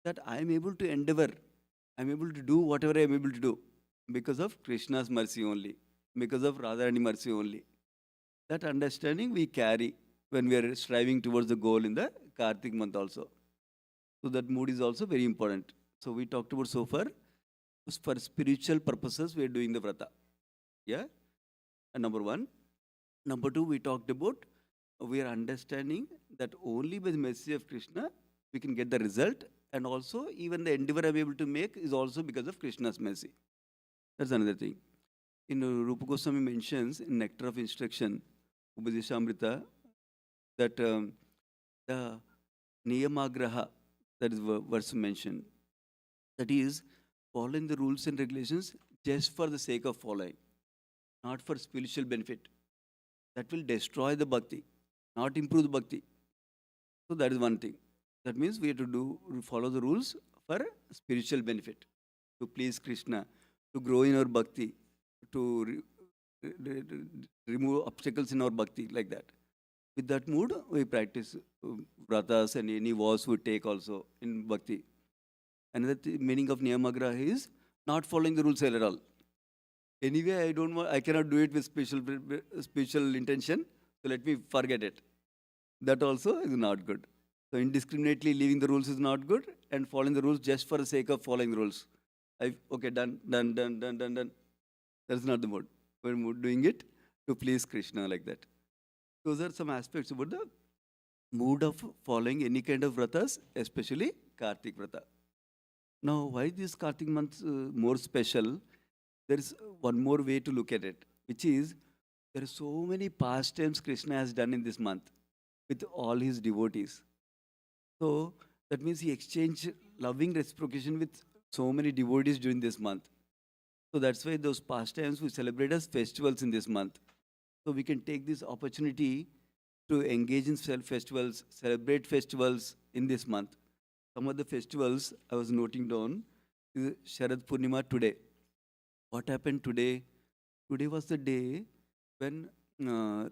that I am able to endeavor. I'm able to do whatever I'm able to do because of Krishna's mercy only, because of Radharani mercy only. That understanding we carry when we are striving towards the goal in the Kartik month also. So that mood is also very important. So we talked about so far, for spiritual purposes, we are doing the vrata. Yeah? And number one. Number two, we talked about, we are understanding that only by the mercy of Krishna, we can get the result. And also, even the endeavor I'm able to make is also because of Krishna's mercy. That's another thing. In Rupa Goswami mentions in Nectar of Instruction, Upadeshamrita, that the Niyamagraha, that is verse mentioned, that is following the rules and regulations just for the sake of following, not for spiritual benefit. That will destroy the bhakti, not improve the bhakti. So that is one thing. That means we have to follow the rules for spiritual benefit, to please Krishna, to grow in our bhakti, to remove obstacles in our bhakti, like that. With that mood, we practice vratas and any vows we take also in bhakti. Another meaning of Niyamagraha is not following the rules at all. Anyway, I cannot do it with special intention, so let me forget it. That also is not good. So indiscriminately leaving the rules is not good, and following the rules just for the sake of following the rules. Okay, done. That's not the mood. We're doing it to please Krishna, like that. Those are some aspects about the mood of following any kind of vratas, especially Kartik Vrata. Now, why this Kartik month more special? There is one more way to look at it, which is there are so many pastimes Krishna has done in this month with all his devotees. So that means he exchanged loving reciprocation with so many devotees during this month. So that's why those pastimes we celebrate as festivals in this month. So we can take this opportunity to engage in festivals, celebrate festivals in this month. Some of the festivals I was noting down is Sharad Poornima today. What happened today? Today was the day when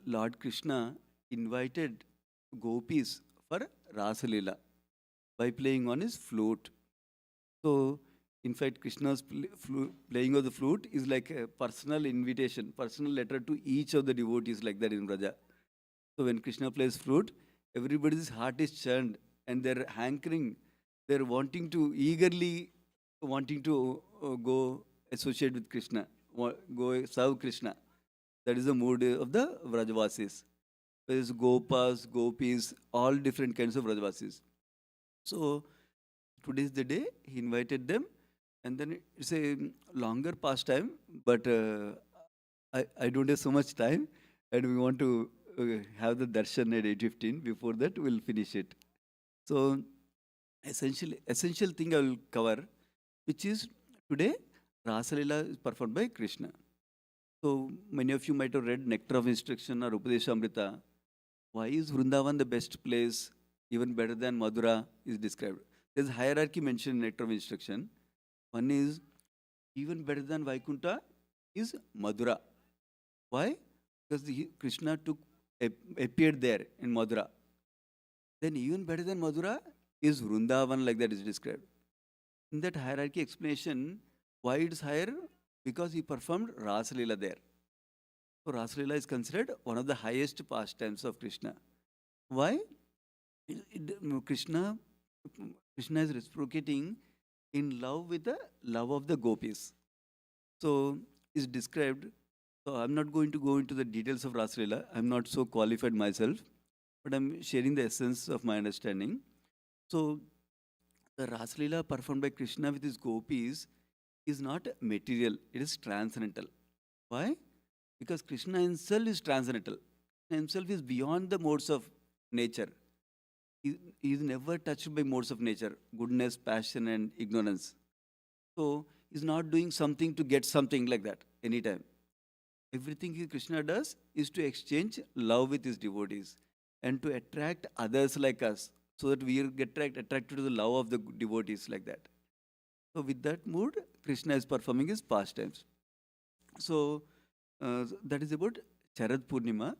Lord Krishna invited gopis for Rasa Leela by playing on his flute. So, in fact, Krishna's playing of the flute is like a personal invitation, personal letter to each of the devotees, like that in Braja. So, when Krishna plays flute, everybody's heart is churned and they're hankering, they're eagerly wanting to go associate with Krishna, go serve Krishna. That is the mood of the Vrajavasis. There's Gopas, Gopis, all different kinds of Vrajavasis. So today is the day he invited them, and then it's a longer pastime, but I don't have so much time, and we want to have the darshan at 8:15. Before that, we'll finish it. So essential thing I will cover, which is today Rasa Leela is performed by Krishna. So many of you might have read Nectar of Instruction or Upadeshamrita. Why is Vrindavan the best place, even better than Madhura is described? There's hierarchy mentioned in Nectar of Instruction. One is even better than Vaikunta is Madhura. Why? Because Krishna appeared there in Madhura. Then even better than Madhura is Vrindavan, like that is described. In that hierarchy explanation, why it is higher? Because he performed Rasa Leela there. So Rasa Leela is considered one of the highest pastimes of Krishna. Why? Krishna, Krishna is reciprocating in love with the love of the gopis. So is described. So I'm not going to go into the details of Rasa Leela. I'm not so qualified myself, but I'm sharing the essence of my understanding. So the Rasa Leela performed by Krishna with his gopis is not material, it is transcendental. Why? Because Krishna himself is transcendental. Krishna himself is beyond the modes of nature. He is never touched by modes of nature, goodness, passion, and ignorance. So he's not doing something to get something like that anytime. Everything Krishna does is to exchange love with his devotees and to attract others like us so that we get attracted to the love of the devotees like that. So with that mood, Krishna is performing his pastimes. So that is about Sharad Poornima,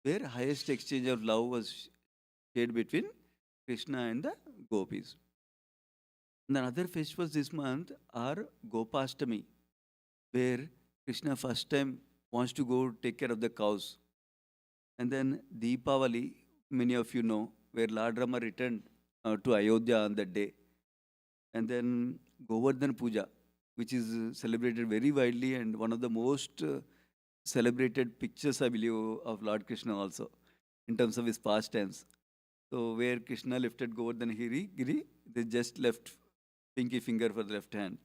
where highest exchange of love was shared between Krishna and the gopis. And the other festivals this month are Gopashtami, where Krishna first time wants to go take care of the cows. And then Deepavali, many of you know, where Lord Rama returned to Ayodhya on that day. And then Govardhan Puja, which is celebrated very widely and one of the most celebrated pictures, I believe, of Lord Krishna also, in terms of his pastimes. So where Krishna lifted Govardhan Giri, they just left pinky finger for the left hand.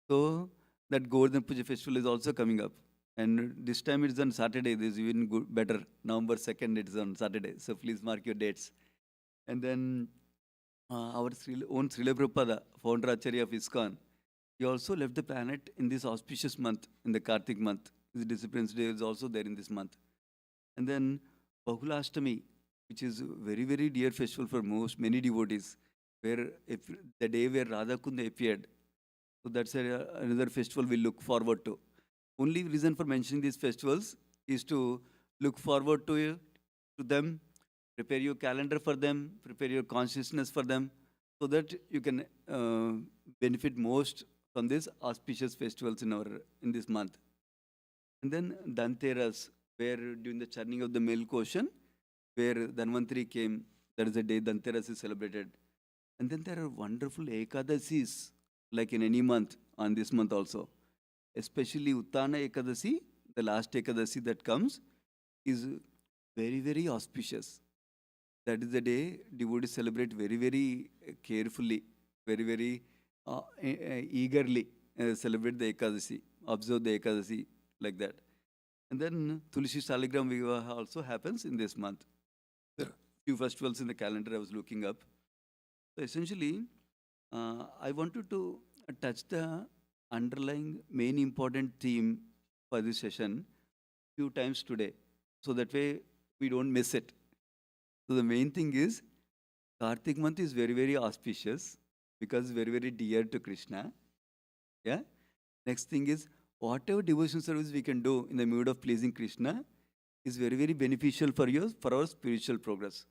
So that Govardhan Puja festival is also coming up. And this time it's on Saturday. This is even good, better. November 2nd, it's on Saturday. So please mark your dates. And then our own Srila Prabhupada, founder Acharya of ISKCON, he also left the planet in this auspicious month, in the Kartik month. His Disciplines Day is also there in this month. And then Bahulashtami, which is a very, very dear festival for many devotees, where if the day where Radha Kunda appeared. So that's another festival we look forward to. Only reason for mentioning these festivals is to look forward to them, prepare your calendar for them, prepare your consciousness for them, so that you can benefit most from these auspicious festivals in this month. And then Dhanteras, where during the churning of the milk ocean, where Dhanvantari came, that is the day Dhanteras is celebrated. And then there are wonderful Ekadasis, like in any month, on this month also. Especially Uttana Ekadasi, the last Ekadasi that comes, is very, very auspicious. That is the day devotees celebrate very, very carefully, very, very eagerly celebrate the Ekadasi, observe the Ekadasi like that. And then Tulsi Saligram Vivaha also happens in this month. There are few festivals in the calendar I was looking up. So essentially, I wanted to touch the underlying main important theme for this session few times today, so that way we don't miss it. So the main thing is Kartik month is very, very auspicious because very, very dear to Krishna. Yeah. Next thing is whatever devotion service we can do in the mood of pleasing Krishna is very, very beneficial for our spiritual progress.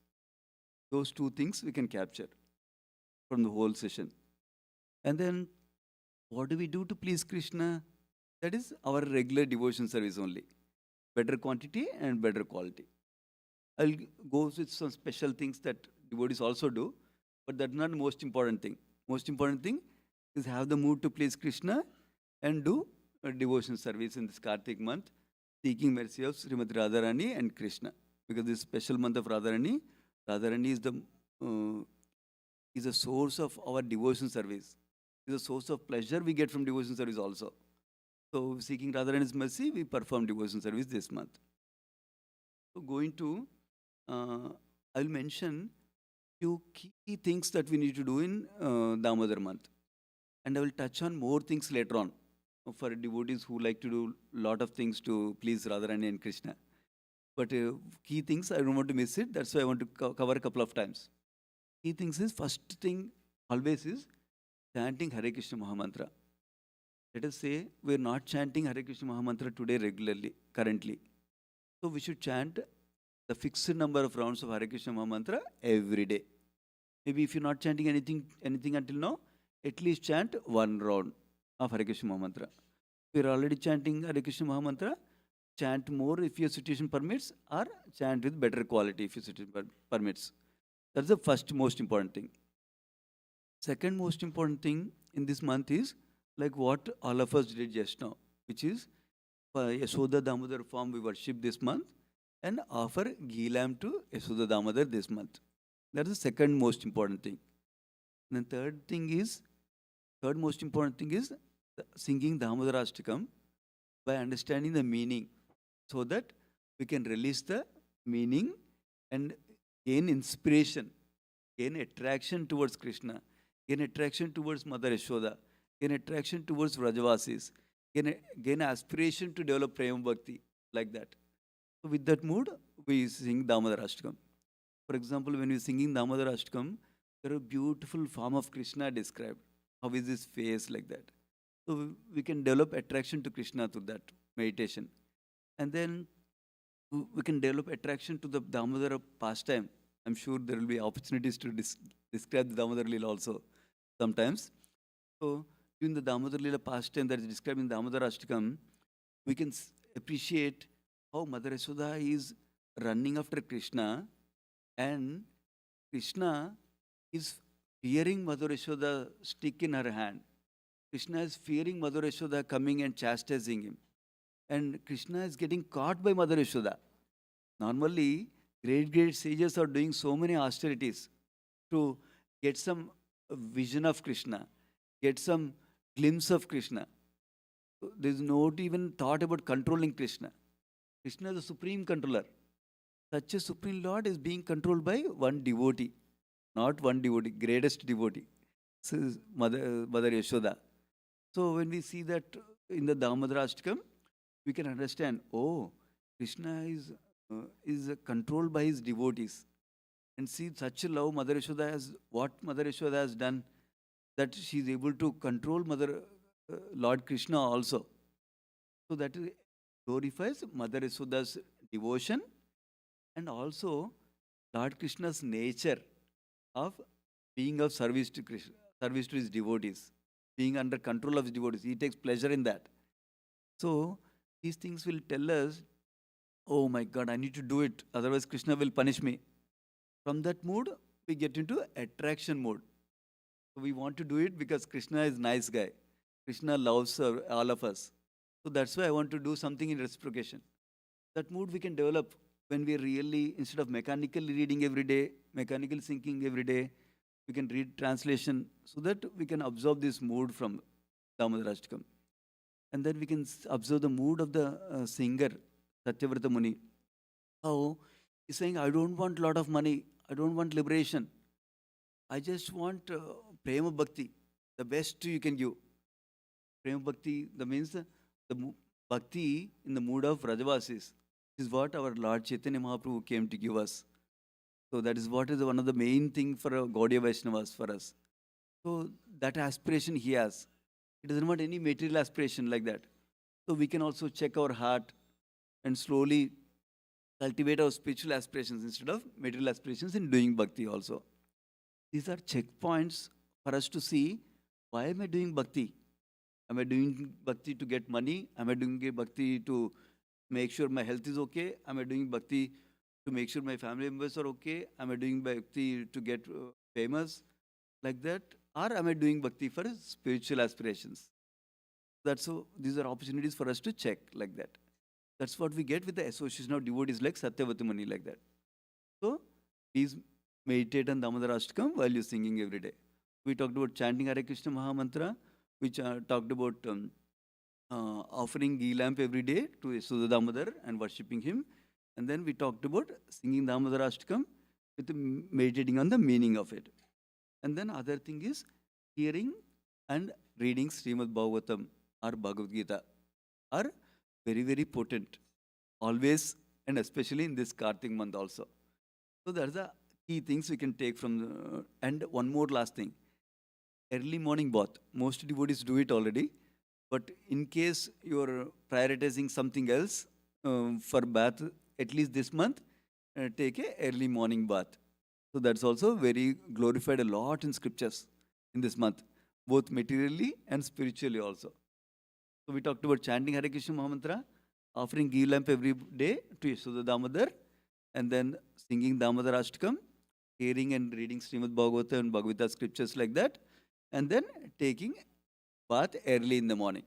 Those two things we can capture from the whole session. And then what do we do to please Krishna? That is our regular devotion service only. Better quantity and better quality. I'll go with some special things that devotees also do, but that's not the most important thing. Most important thing is have the mood to please Krishna and do a devotion service in this Kartik month, seeking mercy of Srimati Radharani and Krishna. Because this special month of Radharani is a source of our devotion service. Is a source of pleasure we get from devotion service also. So seeking Radharani's mercy, we perform devotion service this month. So going to, I'll mention few key things that we need to do in Damodar month. And I will touch on more things later on for devotees who like to do a lot of things to please Radharani and Krishna. But key things, I don't want to miss it. That's why I want to cover a couple of times. Key things is, first thing always is chanting Hare Krishna Mahamantra. Let us say we're not chanting Hare Krishna Mahamantra today regularly, currently. So we should chant the fixed number of rounds of Hare Krishna Mahamantra every day. Maybe if you're not chanting anything until now, at least chant one round of Hare Krishna Mahamantra. We're already chanting Hare Krishna Mahamantra, chant more if your situation permits, or chant with better quality if your situation permits. That's the first most important thing. Second most important thing in this month is like what all of us did just now, which is Yashoda Damodar form we worship this month and offer ghee lamb to Yashoda Damodar this month. That's the second most important thing. And the third most important thing is singing Damodar Ashtakam by understanding the meaning so that we can release the meaning and gain inspiration, gain attraction towards Krishna, gain attraction towards Mother Yashoda, gain attraction towards Vrajavasis, gain aspiration to develop Prema Bhakti, like that. So with that mood, we sing Damodar Ashtakam. For example, when we're singing Damodar Ashtakam, there are a beautiful form of Krishna described. How is his face, like that. So we can develop attraction to Krishna through that meditation. And then we can develop attraction to the Damodar pastime. I'm sure there will be opportunities to describe the Damodar Leela also sometimes. So during the Damodar Leela pastime that is described in Damodar Ashtakam, we can appreciate how Mother Yashoda is running after Krishna, and Krishna is fearing Mother Yashoda stick in her hand. Krishna is fearing Mother Yashoda coming and chastising him. And Krishna is getting caught by Mother Yashoda. Normally, great sages are doing so many austerities to get some vision of Krishna, get some glimpse of Krishna. There is not even thought about controlling Krishna. Krishna is the supreme controller. Such a supreme Lord is being controlled by one devotee. Not one devotee, greatest devotee. This is Mother Yashoda. So when we see that in the Damodar Ashtakam, we can understand, oh, Krishna is controlled by his devotees. And see such a love Mother Yashoda has, what Mother Yashoda has done, that she is able to control Lord Krishna also. So that glorifies Mother Yashoda's devotion and also Lord Krishna's nature of being of service to Krishna, service to his devotees, being under control of his devotees. He takes pleasure in that. So these things will tell us, oh my God, I need to do it, otherwise Krishna will punish me. From that mood, we get into attraction mode. So we want to do it because Krishna is nice guy. Krishna loves all of us. So that's why I want to do something in reciprocation. That mood we can develop when we really, instead of mechanically reading every day, mechanical thinking every day, we can read translation so that we can absorb this mood from Damodar Ashtakam. And then we can observe the mood of the singer, Satyavrata Muni. How he's saying, I don't want a lot of money, I don't want liberation. I just want Prema Bhakti, the best you can give. Prema Bhakti, that means the Bhakti in the mood of Vrajavasis. This is what our Lord Chaitanya Mahaprabhu came to give us. So that is what is one of the main thing for Gaudiya Vaishnavas for us. So that aspiration he has. He doesn't want any material aspiration like that. So we can also check our heart and slowly cultivate our spiritual aspirations instead of material aspirations in doing bhakti also. These are checkpoints for us to see, why am I doing bhakti? Am I doing bhakti to get money? Am I doing bhakti to make sure my health is okay? Am I doing bhakti to make sure my family members are okay? Am I doing bhakti to get famous? Like that? Or am I doing bhakti for spiritual aspirations? That's so, these are opportunities for us to check like that. That's what we get with the association of devotees like Satyavati Muni, like that. So, please meditate on Damodar Ashtakam while you're singing every day. We talked about chanting Hare Krishna Mahamantra, which talked about offering ghee lamp every day to Yashoda Damodar and worshipping him. And then we talked about singing Damodar Ashtakam with meditating on the meaning of it. And then other thing is hearing and reading Srimad Bhagavatam or Bhagavad Gita are very, very potent. Always and especially in this Kartik month also. So that's the key things we can take from and one more last thing. Early morning bath. Most devotees do it already. But in case you're prioritizing something else for bath, at least this month, take a early morning bath. So that's also very glorified a lot in scriptures in this month, both materially and spiritually also. So we talked about chanting Hare Krishna Mahamantra, offering ghee lamp every day to Yashoda Damodar, and then singing Damodar Ashtakam, hearing and reading Srimad Bhagavata and Bhagavata scriptures like that, and then taking bath early in the morning.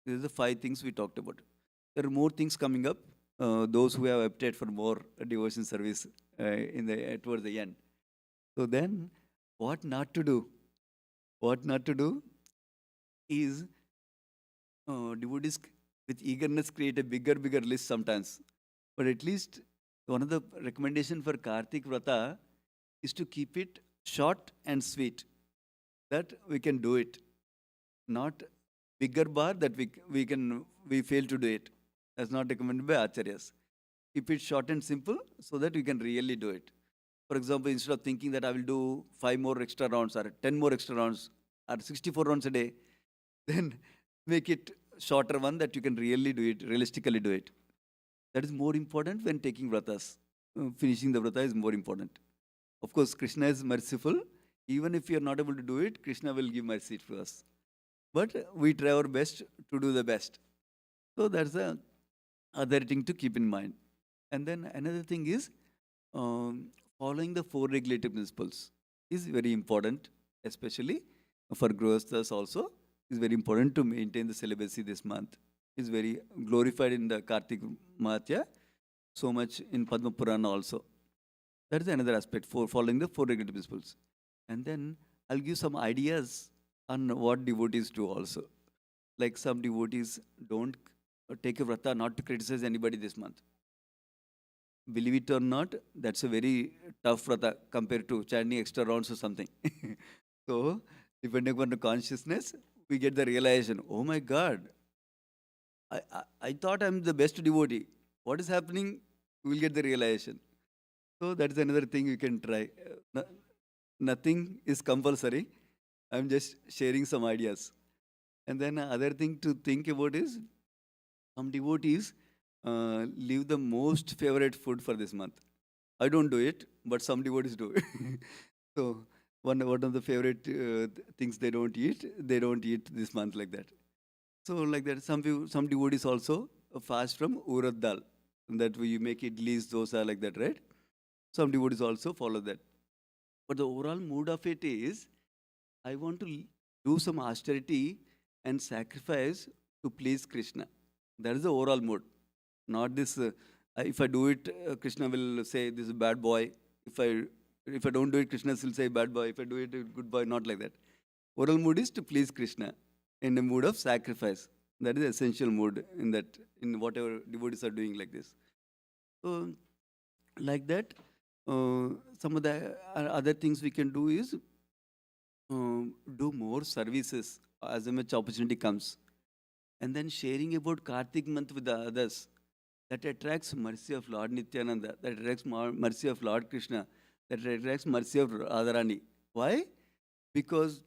These are the 5 things we talked about. There are more things coming up. Those who have opted for more devotion service towards the end. So then, what not to do? What not to do is devotees with eagerness create a bigger list sometimes. But at least one of the recommendation for Kartik Vrata is to keep it short and sweet. That we can do it. Not bigger bar that we fail to do it. That's not recommended by Acharyas. Keep it short and simple so that we can really do it. For example, instead of thinking that I will do 5 more extra rounds or 10 more extra rounds or 64 rounds a day, then make it shorter one that you can really do it, realistically do it. That is more important when taking vratas. Finishing the vrata is more important. Of course, Krishna is merciful. Even if you are not able to do it, Krishna will give mercy to us. But we try our best to do the best. So that's the other thing to keep in mind. And then another thing is following the 4 regulative principles is very important, especially for grihasthas also. Is very important to maintain the celibacy this month. Is very glorified in the Kartik Mahatya, so much in Padma Purana also. That is another aspect for following the 4 regulative principles. And then I'll give some ideas on what devotees do also. Like some devotees don't take a vrata not to criticize anybody this month. Believe it or not, that's a very tough vrata compared to chanting extra rounds or something. So, depending upon the consciousness, we get the realization, oh my God, I thought I'm the best devotee. What is happening? We'll get the realization. So that's another thing you can try. Nothing is compulsory. I'm just sharing some ideas. And then other thing to think about is some devotees leave the most favorite food for this month. I don't do it, but some devotees do. So one of the favorite things they don't eat this month like that. So like that, some devotees also fast from urad dal, that we make idlis, dosa like that, right? Some devotees also follow that. But the overall mood of it is, I want to do some austerity and sacrifice to please Krishna. That is the overall mood. Not this, if I do it, Krishna will say this is a bad boy. If I don't do it, Krishna will say bad boy. If I do it, good boy. Not like that. Overall mood is to please Krishna in the mood of sacrifice. That is the essential mood in whatever devotees are doing like this. So, like that, some of the other things we can do is do more services as much opportunity comes. And then sharing about Kartik month with the others. That attracts mercy of Lord Nityananda. That attracts mercy of Lord Krishna. That attracts mercy of Radharani. Why? Because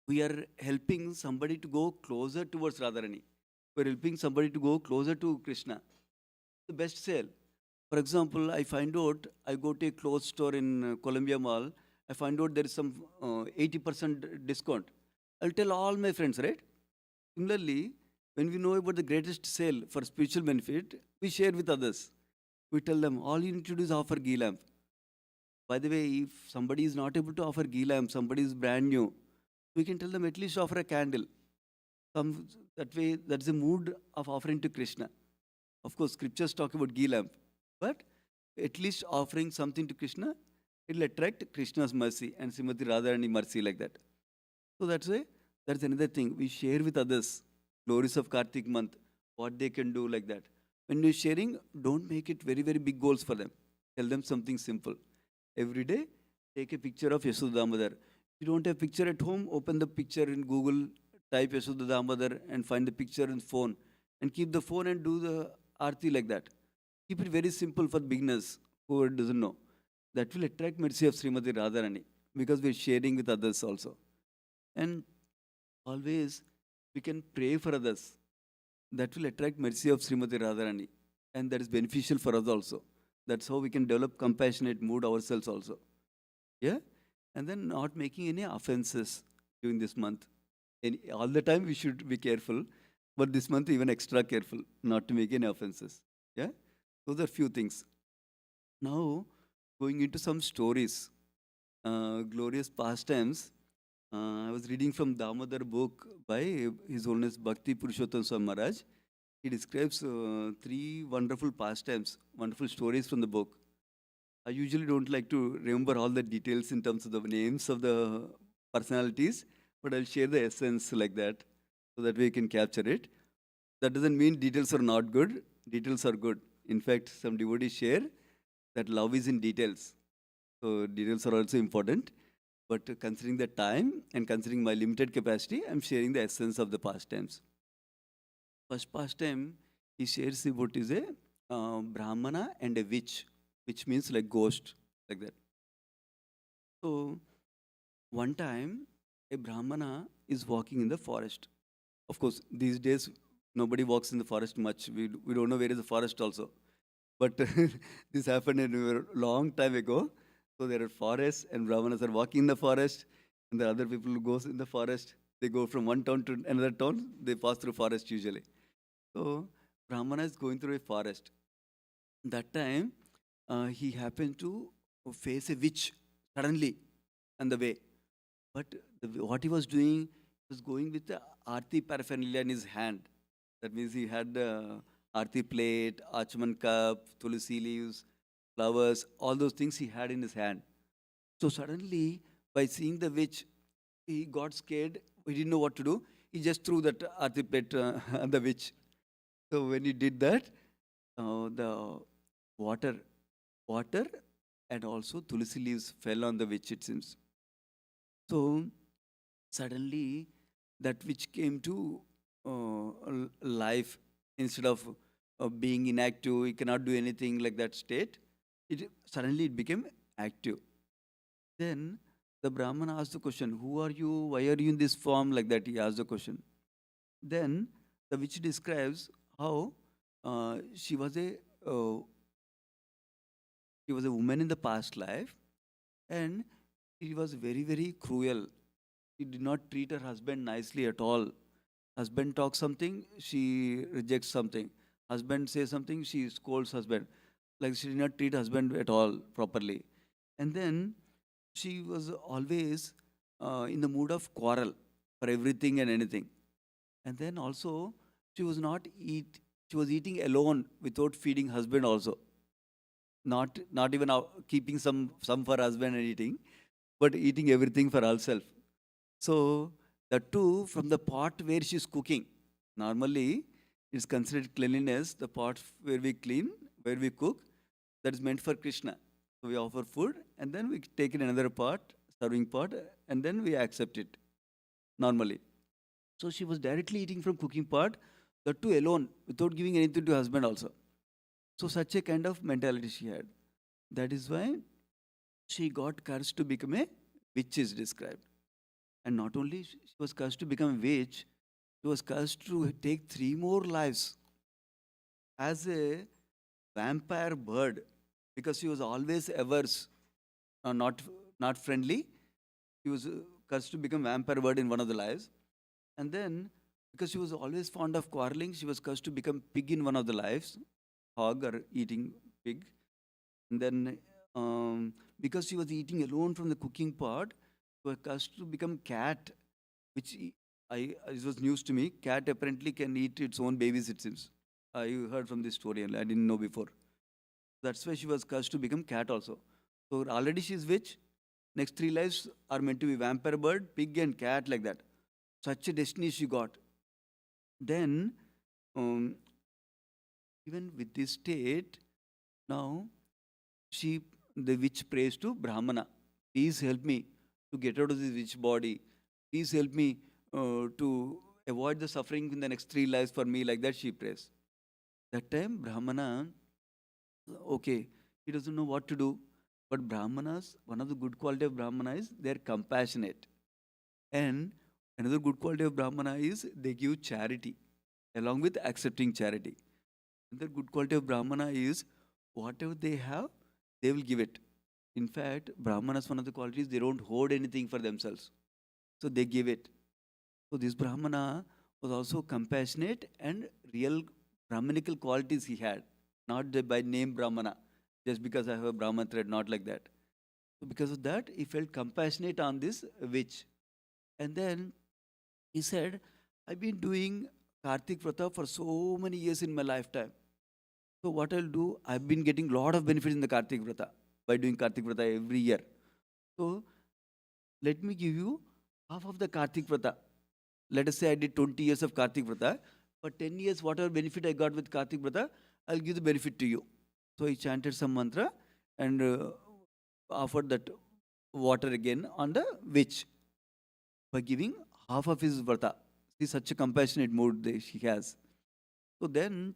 we are helping somebody to go closer towards Radharani. We are helping somebody to go closer to Krishna. The best sale. For example, I find out, I go to a clothes store in Columbia Mall, I find out there is some 80% discount. I'll tell all my friends, right? Similarly, when we know about the greatest sale for spiritual benefit, we share with others. We tell them, all you need to do is offer ghee lamp. By the way, if somebody is not able to offer ghee lamp, somebody is brand new, we can tell them at least offer a candle. That way, that's the mood of offering to Krishna. Of course, scriptures talk about ghee lamp, but at least offering something to Krishna, it will attract Krishna's mercy and Srimati Radharani mercy like that. So that's another thing. We share with others glories of Kartik month, what they can do like that. When you're sharing, don't make it very, very big goals for them. Tell them something simple. Every day, take a picture of Yashoda Damodar. If you don't have picture at home, open the picture in Google, type Yashoda Damodar and find the picture in phone. And keep the phone and do the arti like that. Keep it very simple for beginners who doesn't know. That will attract mercy of Srimati Radharani because we're sharing with others also. And always we can pray for others. That will attract mercy of Srimati Radharani. And that is beneficial for us also. That's how we can develop compassionate mood ourselves also. Yeah? And then not making any offenses during this month. All the time we should be careful. but this month even extra careful not to make any offenses. Yeah, those are few things. Now, going into some stories, glorious pastimes. I was reading from Damodar book by His Holiness Bhakti Purushottam Swami Maharaj. He describes three wonderful pastimes, wonderful stories from the book. I usually don't like to remember all the details in terms of the names of the personalities, but I'll share the essence like that so that we can capture it. That doesn't mean details are not good. Details are good. In fact, some devotees share that love is in details. So details are also important. But considering the time and considering my limited capacity, I'm sharing the essence of the pastimes. First pastime, he shares about is a Brahmana and a witch, which means like ghost, like that. So one time, a Brahmana is walking in the forest. Of course, these days, nobody walks in the forest much. We don't know where is the forest also. But this happened a long time ago. So there are forests, and Brahmanas are walking in the forest, and the other people who goes in the forest. They go from one town to another town. They pass through forest usually. So Brahmana is going through a forest. That time, he happened to face a witch suddenly on the way. But what he was doing, he was going with the arti paraphernalia in his hand. That means he had the arti plate, achman cup, tulsi leaves, flowers, all those things he had in his hand. So suddenly, by seeing the witch, he got scared. He didn't know what to do. He just threw that arti plate on the witch. So when he did that, the water, water, and also tulsi leaves fell on the witch. It seems. So suddenly, that witch came to life instead of being inactive. He cannot do anything like that state. Suddenly it became active. Then the Brahman asked the question, "Who are you? Why are you in this form?" Like that, he asked the question. Then the witch describes how uh, she was a uh, she was a woman in the past life, and she was very very cruel. She did not treat her husband nicely at all. Husband talks something, she rejects something. Husband says something, she scolds husband. Like she did not treat husband at all properly. And then she was always in the mood of quarrel for everything and anything. And then also she was not eat. She was eating alone without feeding husband also. Not even keeping some for husband and eating, but eating everything for herself. So the two from the pot where she's cooking. Normally, it's considered cleanliness. The pot where we clean, where we cook, that is meant for Krishna. So we offer food, and then we take in another pot, serving pot, and then we accept it normally. So she was directly eating from cooking pot, the two alone, without giving anything to husband also. So such a kind of mentality she had. That is why she got cursed to become a witch is described. And not only she was cursed to become a witch, she was cursed to take three more lives as a vampire bird because she was always averse, not, not friendly. She was cursed to become vampire bird in one of the lives. And then, because she was always fond of quarreling, she was cursed to become pig in one of the lives, hog or eating pig. And then, because she was eating alone from the cooking pot, she was cursed to become cat, which it was news to me. Cat apparently can eat its own babies, it seems. I heard from this story and I didn't know before. That's why she was cursed to become cat also. So already she's witch. Next three lives are meant to be vampire bird, pig and cat like that. Such a destiny she got. Then, um, even with this state, now the witch prays to Brahmana. Please help me to get out of this witch body. Please help me to avoid the suffering in the next three lives for me. Like that she prays. That time Brahmana, okay, he doesn't know what to do. But Brahmanas, one of the good quality of Brahmana is they're compassionate. And another good quality of Brahmana is they give charity along with accepting charity. Another good quality of Brahmana is whatever they have, they will give it. In fact, Brahmanas, one of the qualities, they don't hoard anything for themselves. So they give it. So this Brahmana was also compassionate and real Brahminical qualities he had, not by name Brahmana, just because I have a Brahman thread, not like that. So because of that, he felt compassionate on this witch. And then he said, I've been doing Kartik Vrata for so many years in my lifetime. So what I'll do, I've been getting a lot of benefits in the Kartik Vrata by doing Kartik Vrata every year. So let me give you half of the Kartik Vrata. Let us say I did 20 years of Kartik Vrata. For 10 years, whatever benefit I got with Kartik Vrata, I'll give the benefit to you. So he chanted some mantra and offered that water again on the witch by giving half of his Vrata. See, such a compassionate mood she has. So then,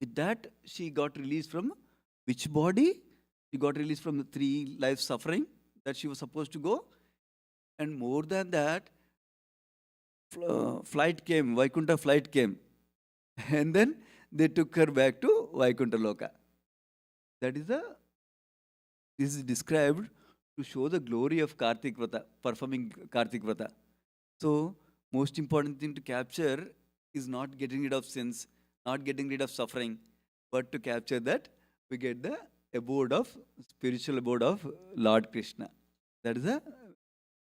with that, she got released from which body? She got released from the 3 life suffering that she was supposed to go. And more than that, flight came, Vaikuntha flight came. And then they took her back to Vaikuntha Loka. That is this is described to show the glory of Kartik Vrata, performing Kartik Vrata. So, most important thing to capture is not getting rid of sins, not getting rid of suffering, but to capture that we get the spiritual abode of Lord Krishna. That is the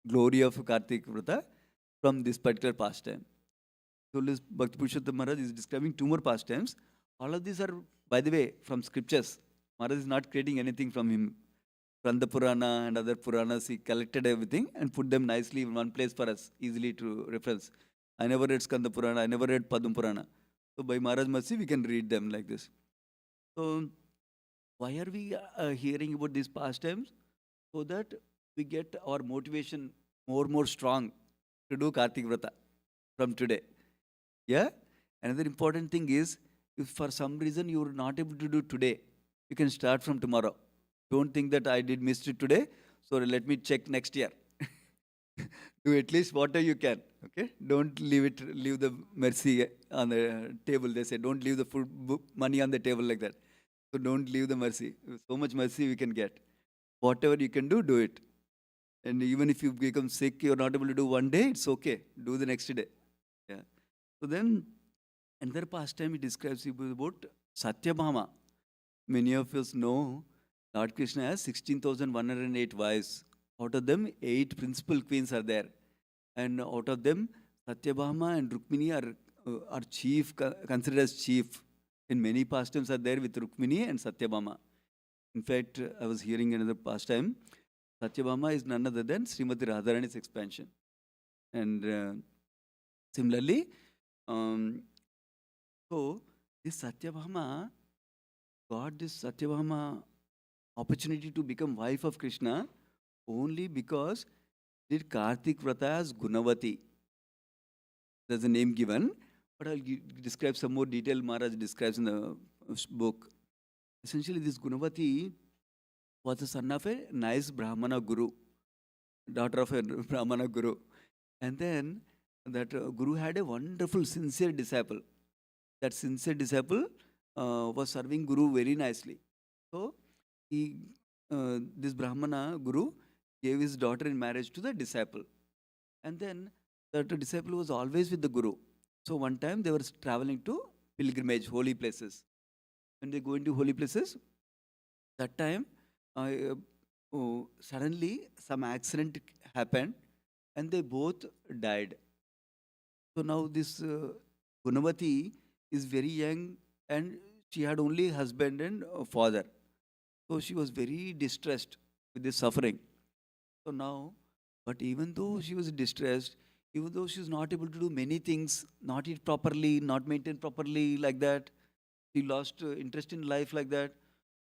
glory of Kartik Vrata from this particular pastime. So, Bhakti Purushottam Maharaj is describing 2 more pastimes. All of these are, by the way, from scriptures. Maharaj is not creating anything from him. From the Purana and other Puranas, he collected everything and put them nicely in one place for us, easily to reference. I never read Skanda Purana, I never read Padma Purana. So by Maharaj Mercy, we can read them like this. So why are we hearing about these pastimes? So that we get our motivation more strong to do Kartik Vrata from today. Yeah? Another important thing is, if for some reason you are not able to do today, you can start from tomorrow. Don't think that I did miss it today, so let me check next year. Do at least whatever you can. Okay? Don't leave the mercy on the table. They say, don't leave the food money on the table like that. So don't leave the mercy. So much mercy we can get. Whatever you can do, do it. And even if you become sick, you're not able to do one day, it's okay. Do the next day. Yeah. So then, another pastime he describes about Satyabhama. Many of us know Lord Krishna has 16,108 wives. Out of them, 8 principal queens are there. And out of them, Satyabhama and Rukmini are chief, considered as chief. In many pastimes are there with Rukmini and Satyabhama. In fact, I was hearing another pastime. Satyabhama is none other than Srimati Radharani's expansion. And similarly, so this Satyabhama got this Satyabhama opportunity to become wife of Krishna only because did Kartik Vrata as Gunavati. There's a name given, but I'll describe some more detail Maharaj describes in the book. Essentially, this Gunavati was the son of a nice Brahmana Guru, daughter of a Brahmana Guru. And then that Guru had a wonderful, sincere disciple. That sincere disciple was serving Guru very nicely. So, this Brahmana Guru gave his daughter in marriage to the disciple. And then that disciple was always with the Guru. So one time they were traveling to pilgrimage, holy places. When they go into holy places, that time suddenly some accident happened and they both died. So now this Gunavati is very young and she had only husband and father. So she was very distressed with this suffering. So now, but even though she was distressed, even though she was not able to do many things, not eat properly, not maintain properly like that, she lost interest in life like that,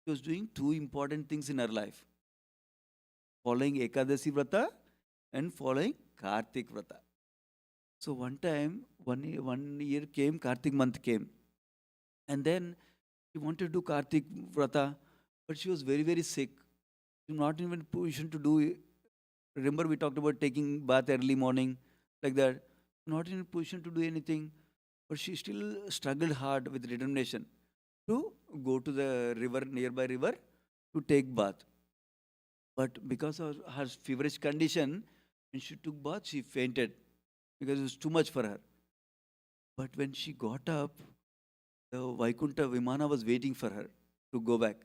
she was doing 2 important things in her life. Following Ekadasi Vrata and following Kartik Vrata. So one time, one year came, Kartik month came. And then she wanted to do Kartik Vrata, but she was very, very sick. She was not even in position to do it. Remember we talked about taking bath early morning, like that. Not in a position to do anything, but she still struggled hard with determination to go to the river, nearby river, to take bath. But because of her feverish condition, when she took bath, she fainted because it was too much for her. But when she got up, the Vaikunta Vimana was waiting for her to go back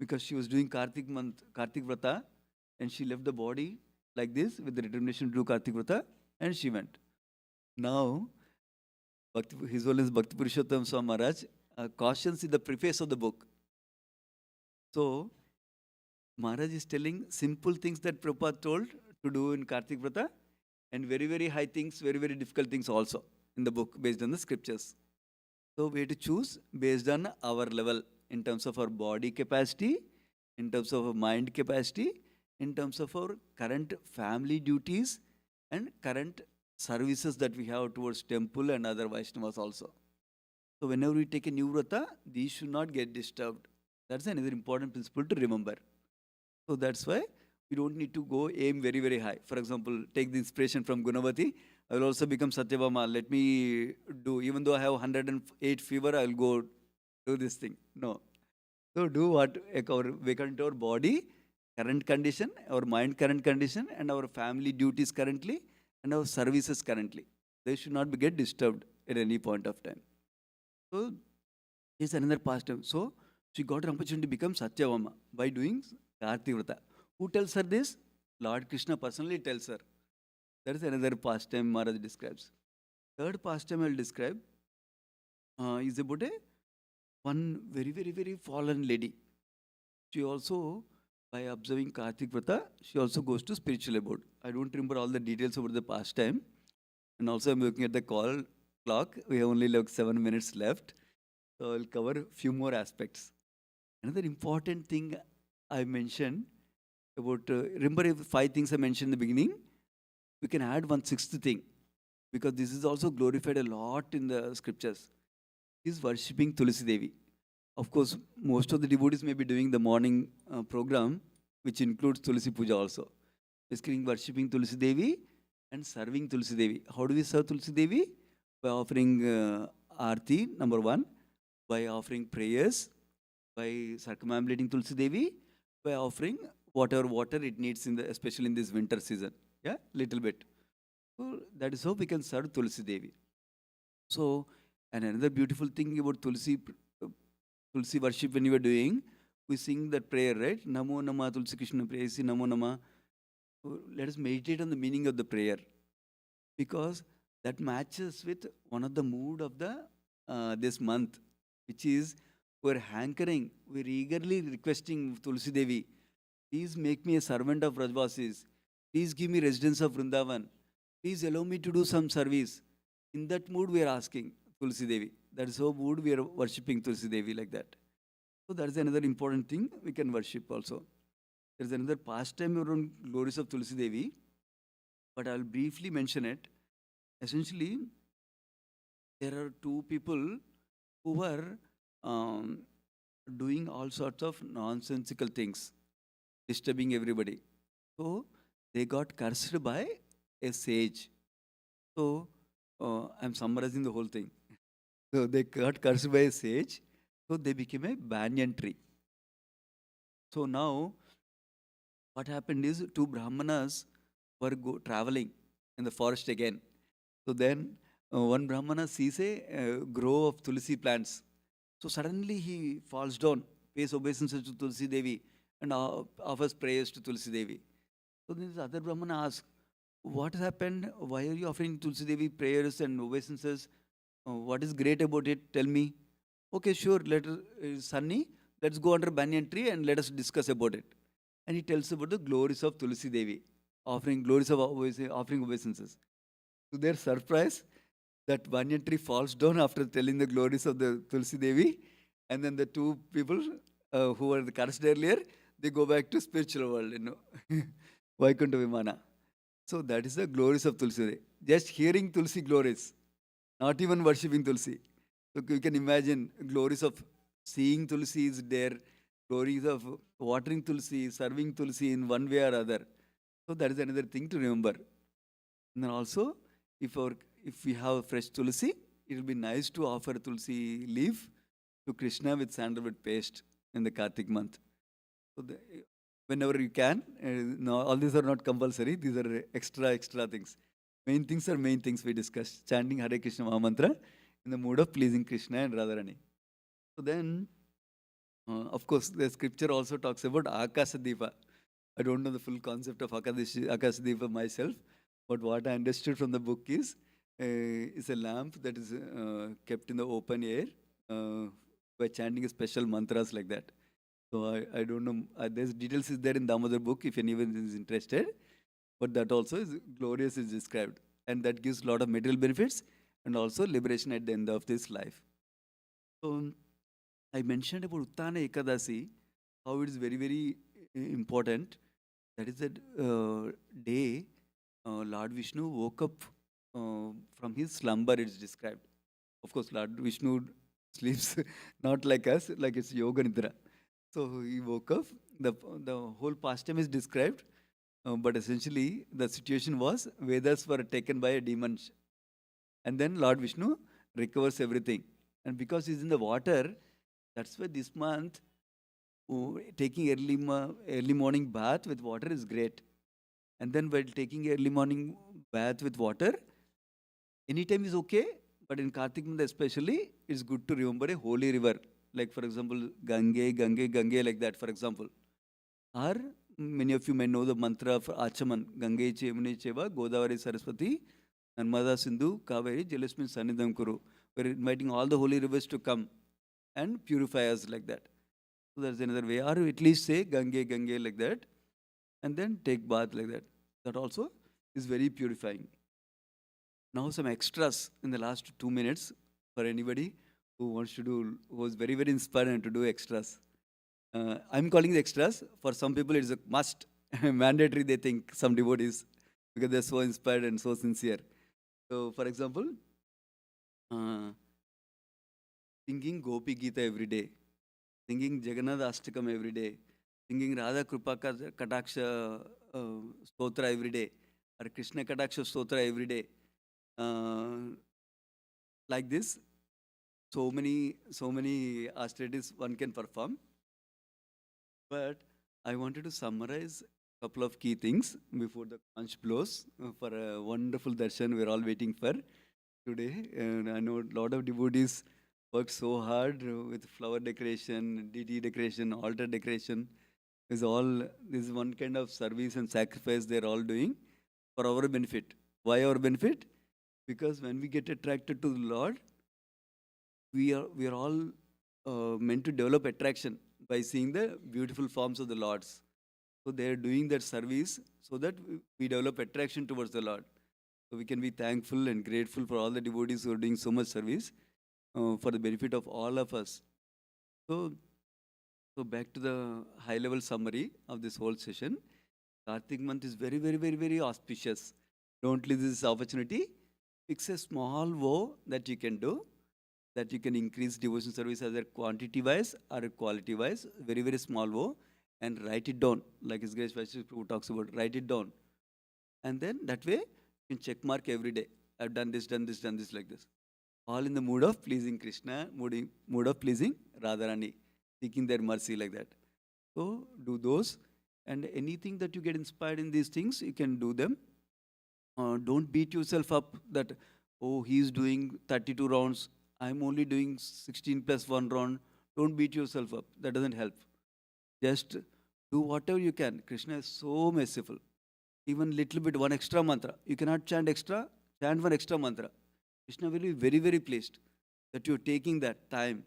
because she was doing Kartik month, Kartik Vrata, and she left the body like this with the determination to do Kartik Vrata, and she went. Now, His Holiness Bhakti Purushottam Swami Maharaj cautions in the preface of the book. So, Maharaj is telling simple things that Prabhupada told to do in Kartik Vrata, and very, very high things, very, very difficult things also in the book based on the scriptures. So we have to choose based on our level in terms of our body capacity, in terms of our mind capacity, in terms of our current family duties and current services that we have towards temple and other Vaishnavas also. So whenever we take a new vrata, these should not get disturbed. That's another important principle to remember. So that's why we don't need to go aim very, very high. For example, take the inspiration from Gunavati. I will also become Satyabhama. Let me do, even though I have 108 fever, I will go do this thing. No. So do what according to our body, current condition, our mind current condition, and our family duties currently, and our services currently. They should not get disturbed at any point of time. So here's another pastime. So she got an opportunity to become Satyabhama by doing Kartik Vrata. Who tells her this? Lord Krishna personally tells her. That is another pastime Maharaj describes. Third pastime I will describe is about one very, very, very fallen lady. She also, by observing Kartik Vrata, she also goes to spiritual abode. I don't remember all the details about the pastime. And also I'm looking at the clock. We have only like 7 minutes left. So I'll cover a few more aspects. Another important thing I mentioned about, remember 5 things I mentioned in the beginning? We can add one sixth thing because this is also glorified a lot in the scriptures. Is worshipping Tulsi Devi. Of course, most of the devotees may be doing the morning program, which includes Tulsi Puja also. Basically, worshipping Tulsi Devi and serving Tulsi Devi. How do we serve Tulsi Devi? By offering Aarti, number 1, by offering prayers, by circumambulating Tulsi Devi, by offering whatever water it needs, especially in this winter season. Yeah, little bit. So that is how we can serve Tulsi Devi. So, and another beautiful thing about Tulsi worship when you are doing, we sing that prayer, right? Namo Nama Tulsi Krishna Prayasi Namo Nama. So let us meditate on the meaning of the prayer because that matches with one of the mood of the this month, which is we're hankering, we're eagerly requesting Tulsi Devi, please make me a servant of Rajvasis. Please give me residence of Vrindavan. Please allow me to do some service. In that mood, we are asking Tulsi Devi. That is how mood we are worshipping Tulsi Devi like that. So that is another important thing we can worship also. There is another pastime around glories of Tulsi Devi, but I will briefly mention it. Essentially, there are 2 people who were doing all sorts of nonsensical things, disturbing everybody. So they got cursed by a sage. So I'm summarizing the whole thing. So they got cursed by a sage. So they became a banyan tree. So now what happened is 2 Brahmanas were traveling in the forest again. So then one Brahmana sees a grove of Tulsi plants. So suddenly he falls down, pays obeisances to Tulsi Devi and offers prayers to Tulsi Devi. So this other Brahmana asks, what has happened? Why are you offering Tulsi Devi prayers and obeisances? What is great about it? Tell me. Okay, sure, Sunny, let's go under banyan tree and let us discuss about it. And he tells about the glories of Tulsi Devi, offering obeisances. To their surprise, that banyan tree falls down after telling the glories of the Tulsi Devi, and then the 2 people who were cursed earlier, they go back to spiritual world, Vaikuntha Vimana. So that is the glories of Tulsi Devi. Just hearing Tulsi glories, not even worshipping Tulsi. So you can imagine glories of seeing Tulsi is there, glories of watering Tulsi, serving Tulsi in one way or other. So that is another thing to remember. And then also, if we have fresh Tulsi, it will be nice to offer Tulsi leaf to Krishna with sandalwood paste in the Kartik month. So whenever you can, no, all these are not compulsory, these are extra things. main things we discussed. Chanting Hare Krishna Mahamantra in the mood of pleasing Krishna and Radharani. So then, of course, the scripture also talks about Akasadipa. I don't know the full concept of Akasadipa myself, but what I understood from the book is a lamp that is kept in the open air by chanting special mantras like that. So I don't know. There's details is there in the other book if anyone is interested. But that also is glorious is described. And that gives a lot of material benefits and also liberation at the end of this life. So I mentioned about Uttana Ekadasi, how it is very, very important. That is that day Lord Vishnu woke up from his slumber, it is described. Of course, Lord Vishnu sleeps not like us, like it's yoga nidra. So he woke up. The whole pastime is described, but essentially the situation was Vedas were taken by a demon, and then Lord Vishnu recovers everything. And because he's in the water, that's why this month taking early morning bath with water is great. And then while taking early morning bath with water, anytime is okay, but in Kartik month especially, it's good to remember a holy river. Like for example, Gange, like that, for example. Or many of you may know the mantra of Achaman, Gange Chemuni Cheva, Godavari Saraswati, Narmada Sindhu, Kaveri, Jalasmin Sanidham Kuru. We're inviting all the holy rivers to come and purify us like that. So that's another way. Or at least say Gange like that, and then take bath like that. That also is very purifying. Now some extras in the last 2 minutes for anybody who wants to do, who was very, very inspired to do extras. I'm calling the extras. For some people, it's a must, mandatory, they think, some devotees, because they're so inspired and so sincere. So, for example, singing Gopi Gita every day, singing Jagannath Ashtakam every day, singing Radha Krupa Kataksha Stotra every day, or Krishna Kataksha Stotra every day. Like this, so many austerities one can perform. But I wanted to summarize a couple of key things before the conch blows for a wonderful darshan we're all waiting for today. And I know a lot of devotees work so hard with flower decoration, deity decoration, altar decoration. This is one kind of service and sacrifice they're all doing for our benefit. Why our benefit? Because when we get attracted to the Lord, we are all meant to develop attraction by seeing the beautiful forms of the Lords. So they are doing that service so that we develop attraction towards the Lord. So we can be thankful and grateful for all the devotees who are doing so much service for the benefit of all of us. So back to the high-level summary of this whole session. Kartik month is very, very, very, very auspicious. Don't lose this opportunity. Fix a small vow that you can do, that you can increase devotion service either quantity-wise or quality-wise, very, very small vow, and write it down, like His Grace Vaishnav Prabhu talks about, write it down. And then that way, you can check mark every day. I've done this, like this. All in the mood of pleasing Krishna, mood of pleasing Radharani, seeking their mercy like that. So do those, and anything that you get inspired in these things, you can do them. Don't beat yourself up that, oh, he's doing 32 rounds, I'm only doing 16 plus 1 round. Don't beat yourself up. That doesn't help. Just do whatever you can. Krishna is so merciful. Even little bit, one extra mantra. You cannot chant extra, chant one extra mantra. Krishna will be very, very pleased that you're taking that time,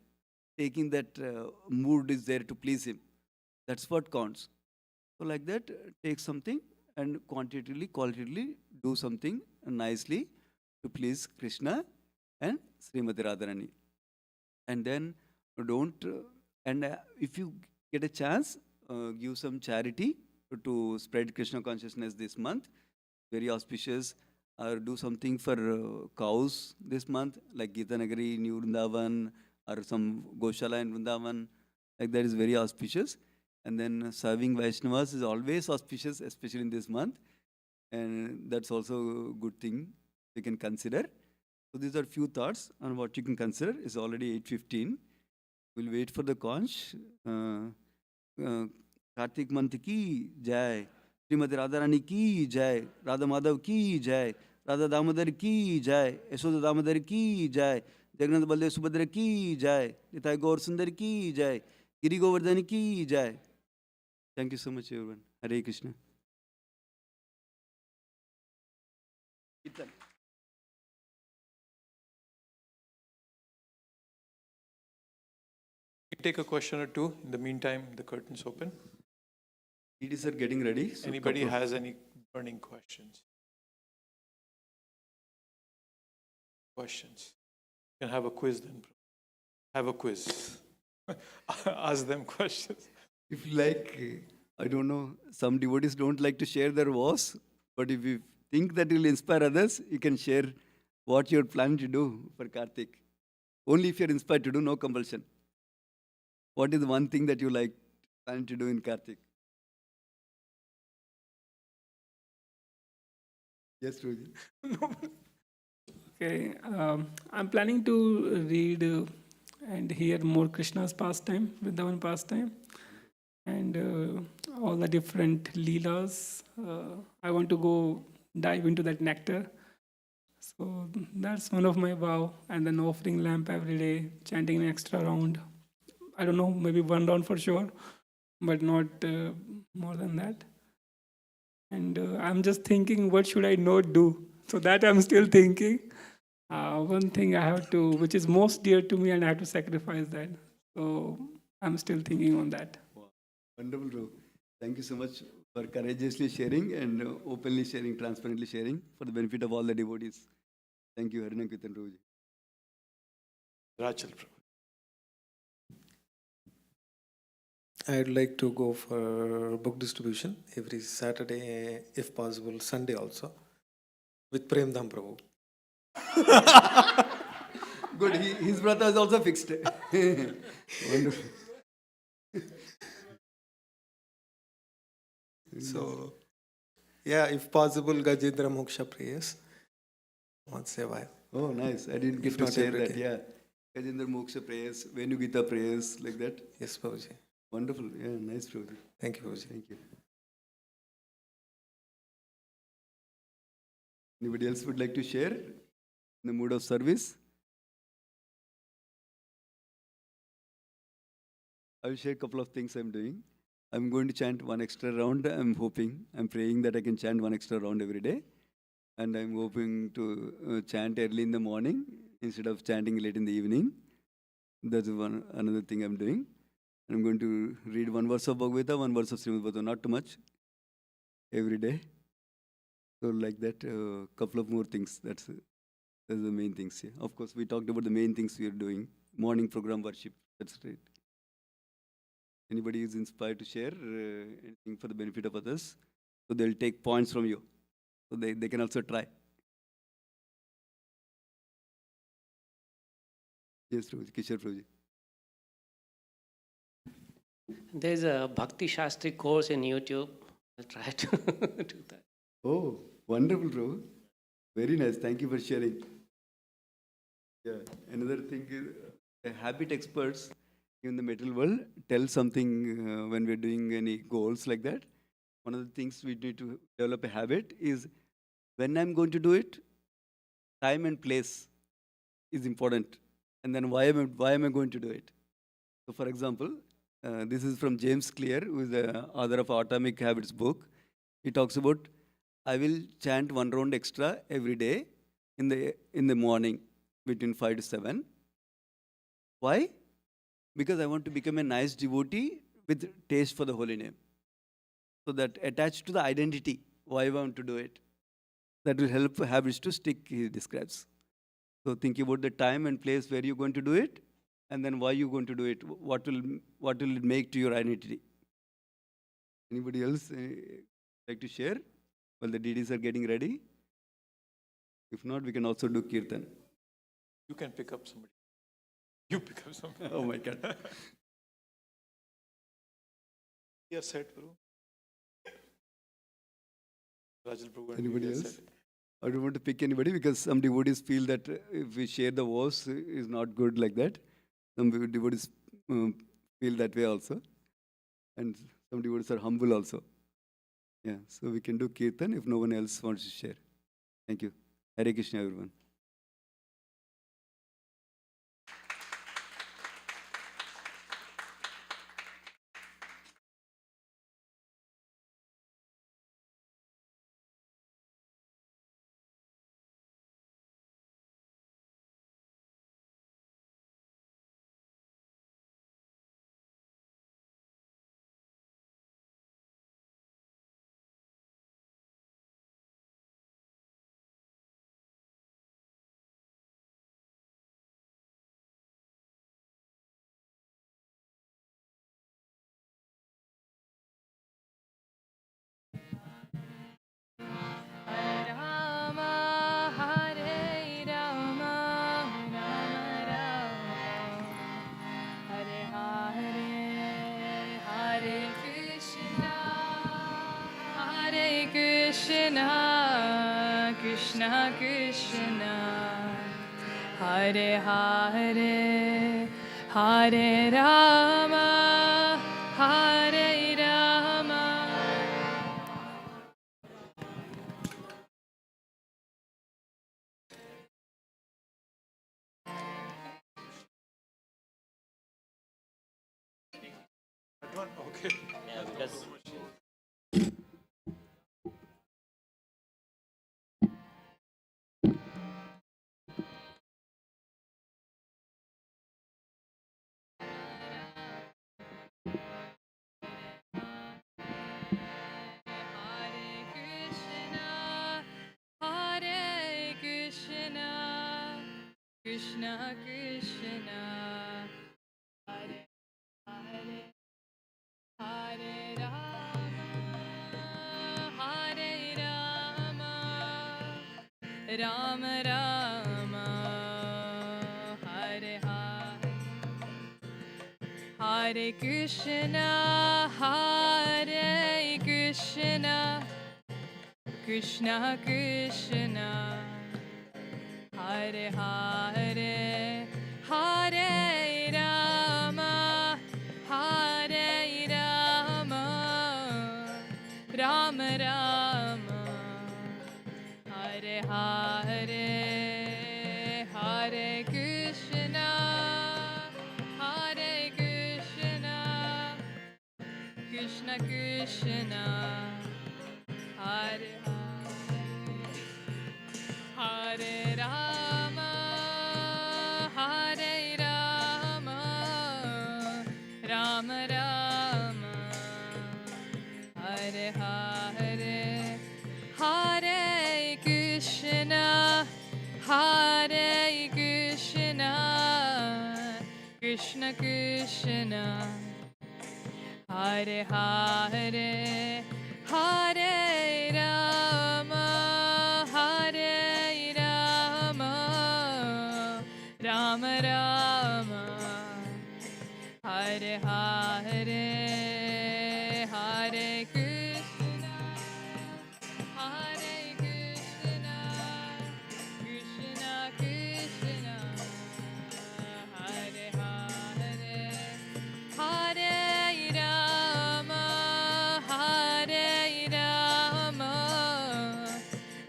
taking that mood is there to please him. That's what counts. So like that, take something and qualitatively do something nicely to please Krishna and Srimati Radharani. And then if you get a chance, give some charity to spread Krishna consciousness this month. Very auspicious. Or do something for cows this month, like Gita Nagari, New Vrindavan, or some Goshala in Vrindavan. Like that is very auspicious. And then serving Vaishnavas is always auspicious, especially in this month. And that's also a good thing you can consider. So these are few thoughts on what you can consider. It's already 8:15. We'll wait for the conch. Kartik month ki jai. Srimati Radharani ki jai. Radha Madhav ki jai. Radha Damodar की जय, यशोदा दामोदर की जय, जगन्नाथ बलदेव सुभद्रा की जय, निताई गौर सुंदर की जय, गिरी गोवर्धन की जय. Thank you so much, everyone. Hare Krishna. Kirtan. We take a question or two. In the meantime, the curtains open. Ladies are getting ready. So Anybody has any burning questions? Questions? You can have a quiz then. Have a quiz. Ask them questions. If like, I don't know, some devotees don't like to share their woes, but if you think that will inspire others, you can share what you're planning to do for Karthik. Only if you're inspired to do, no compulsion. What is one thing that you like planning to do in Karthik? Yes, Ruji. Okay, I'm planning to read and hear more Krishna's pastime, Vrindavan pastime, and all the different leelas. I want to go dive into that nectar. So that's one of my vow. And then offering lamp every day, chanting an extra round. I don't know, maybe one round for sure, but not more than that. And I'm just thinking, what should I not do? So that I'm still thinking. One thing I have to, which is most dear to me, and I have to sacrifice that. So I'm still thinking on that. Wow. Wonderful, bro. Thank you so much for courageously sharing and openly sharing, transparently sharing for the benefit of all the devotees. Thank you, Harinam Kirtan Ruji. Rachel, Prabhu. I'd like to go for book distribution every Saturday, if possible, Sunday also, with Prem Dham Prabhu. Good. His brother is also fixed. Wonderful. So, yeah, if possible, Gajendra Moksha prayers once a while. Oh, nice. I didn't get If to not share every that. day. Yeah. Gajendra Moksha prayers, Venu Gita prayers, like that. Yes, Prabhuji. Wonderful. Yeah, nice, Prabhuji. Thank you, Prabhuji. Thank you. Anybody else would like to share in the mood of service? I will share a couple of things I'm doing. I'm going to chant one extra round. I'm praying that I can chant one extra round every day. And I'm hoping to chant early in the morning instead of chanting late in the evening. That's another thing I'm doing. I'm going to read one verse of Bhagavad Gita, one verse of Srimad Bhagavatam, not too much, every day. So like that, a couple of more things. That's the main things here. Of course, we talked about the main things we are doing. Morning program worship. That's right. Anybody is inspired to share anything for the benefit of others? So they'll take points from you. So they can also try. Yes, Prabhuji, Kishore Prabhuji. There's a Bhakti Shastri course in YouTube. I'll try to do that. Oh, wonderful, Prabhu. Very nice. Thank you for sharing. Yeah. Another thing is habit experts in the material world tell something when we're doing any goals like that. One of the things we need to develop a habit is when I'm going to do it, time and place is important. And then why am I going to do it? So, for example, this is from James Clear, who is the author of Atomic Habits book. He talks about, I will chant one round extra every day in the morning between 5 to 7. Why? Because I want to become a nice devotee with taste for the holy name. So that attached to the identity, why I want to do it. That will help habits to stick, he describes. So think about the time and place where you're going to do it, and then why you're going to do it. What will it make to your identity? Anybody else like to share? Well, the DDs are getting ready. If not, we can also do Kirtan. You can pick up somebody. You pick up somebody. Oh my God. Yes, set, Prabhu. Rajal Prabhu. Anybody else? I don't want to pick anybody because some devotees feel that if we share the vows is not good like that. Some devotees feel that way also. And some devotees are humble also. Yeah, so we can do Kirtan if no one else wants to share. Thank you. Hare Krishna, everyone. Hare Rama, Hare Rama, Rama Rama, Hare Hare, Hare Krishna, Hare Krishna, Krishna Krishna, Hare Hare, Hare Rama, Hare Rama. Okay. Yeah, because Hare Krishna, Hare Krishna, Krishna Krishna, Hare Hare, Hare Rama, Hare Rama, Rama Rama, Hare Hare. Hare Krishna, Hare Krishna, Krishna Krishna, Hare Hare, Hare Rama, Hare Rama, Rama Rama, Hare Hare, Hare Krishna, Hare Krishna, Krishna Krishna, Hare Hare, Hare Rama, Hare Rama, Rama Rama, Hare Hare, Hare Krishna, Hare Krishna, Krishna Krishna, Hare Hare, Hare Rama, Hare Rama, Rama Rama, Hare Hare, Hare Krishna, Hare Krishna, Krishna Krishna, Hare Hare, Hare Rama, Hare Rama,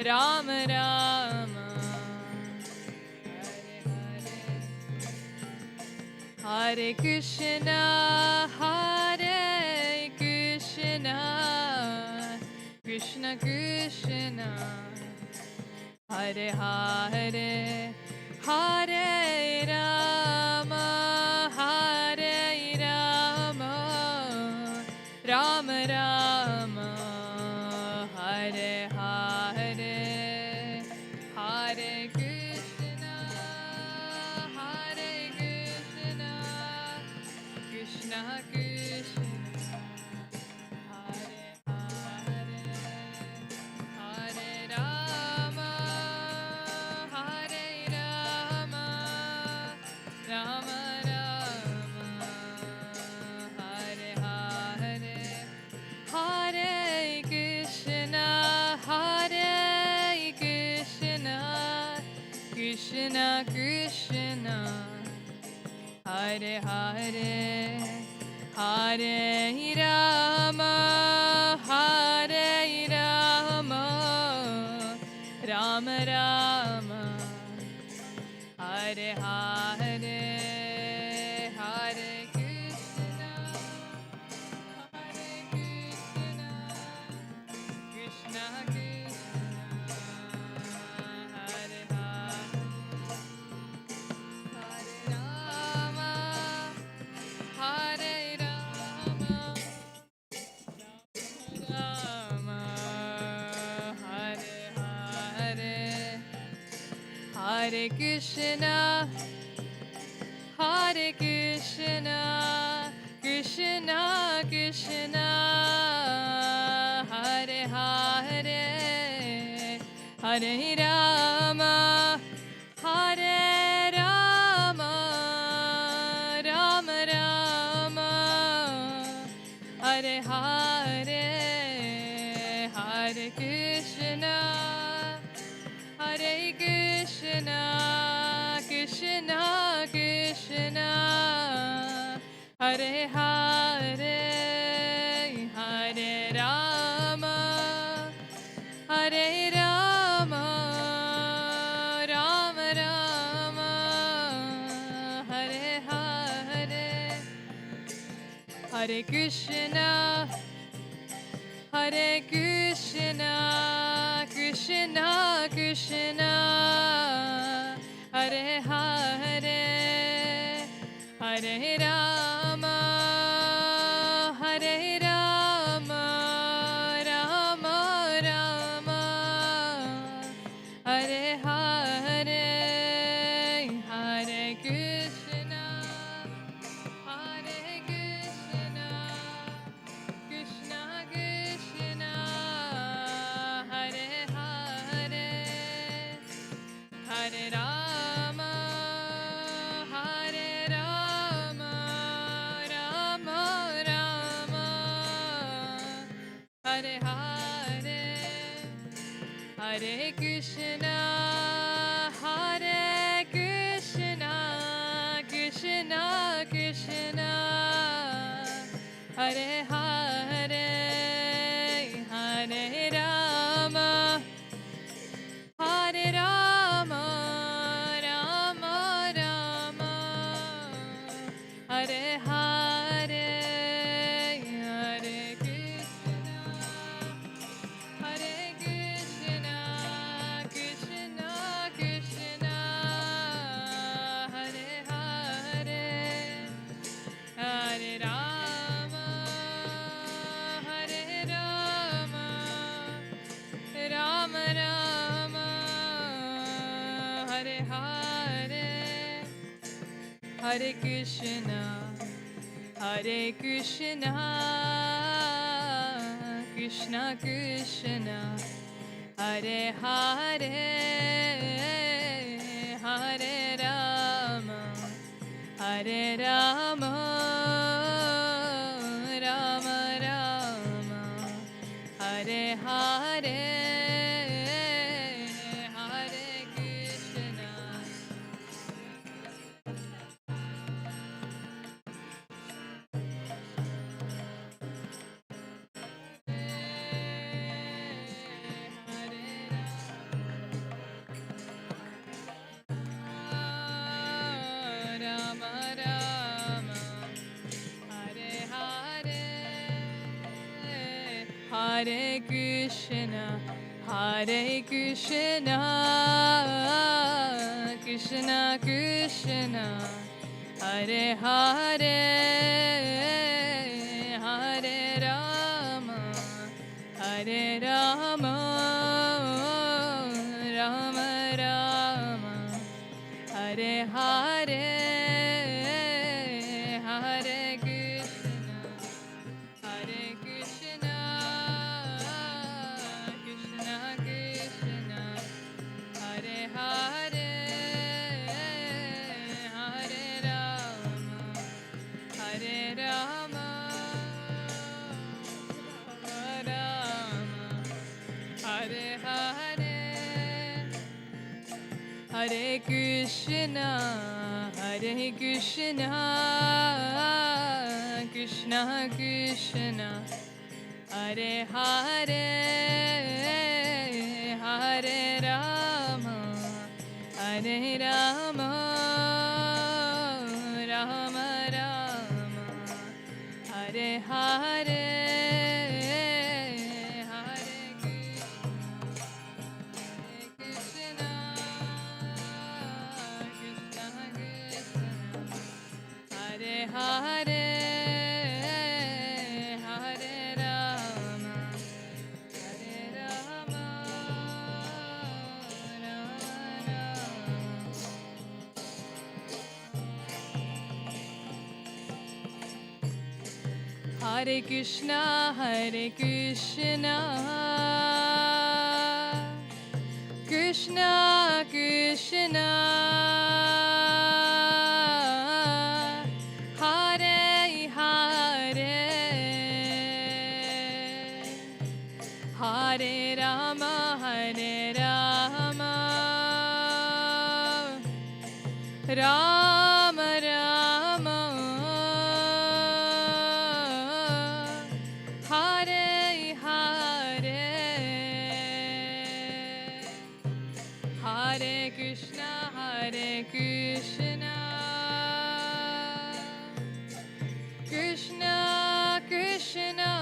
Rama Rama, Hare Hare, Hare Krishna, Hare Krishna, Krishna Krishna, Hare Hare, Hare Rama, Hare Rama, Rama Rama, Hare Hare, Hare Krishna, Hare Krishna, Krishna Krishna, Hare Hare, Hare Rama, Hare Rama, Rama Rama, Hare Hare, Hare Krishna, Hare Krishna, Krishna Krishna, Hare Hare, Hare Rama, Hare Rama, Rama Rama, Hare Krishna, Hare Krishna, Krishna Krishna, Hare Hare, Hare Rama, Hare Rama, Rama Rama, Hare Hare, Hare Krishna, Hare Krishna, Krishna Krishna, Hare Hare, Hare Rama, Hare Rama, Rama Rama, Hare Hare, Hare Krishna, Hare Krishna, Krishna Krishna, Hare Hare, Hare Rama, Hare Rama, Rama Rama, Hare Hare, Hare Krishna, Hare Krishna, Krishna Krishna, Hare Hare, Hare Rama, Hare Rama, Rama Rama, Hare Hare, Hare Krishna, Hare Krishna, Krishna Krishna, Hare Hare, Hare Rama, Hare Rama, Rama Rama, Hare Hare, Hare Krishna, Hare Krishna, Krishna Krishna, Hare Hare, Hare Rama, Hare Rama, Rama Rama, Hare Hare, Hare Krishna, Hare Krishna, Krishna Krishna, Hare Hare, Hare Rama, Hare Rama, Rama Rama, Hare Hare, Hare Krishna, Rama Rama, Hare Hare, Hare Krishna, Hare Krishna, Krishna Krishna, Hare Hare, Hare Rama, Hare Rama, Rama Rama, Hare Hare, Hare Krishna, Hare Krishna, Krishna Krishna, Hare Hare, Hare Rama, Hare Rama, Rama, Hare Hare, Hare Krishna, Hare Krishna, Krishna Krishna, Hare Hare, Hare Rama, Hare Rama, Rama Rama, Hare Hare, Hare Krishna, Krishna Krishna, Hare Hare, Hare Rama, Hare Rama, Rama Rama, Hare Krishna, Krishna Krishna, Hare Hare, Hare Rama, Rama Rama, Hare Hare, Hare Krishna, Krishna Krishna,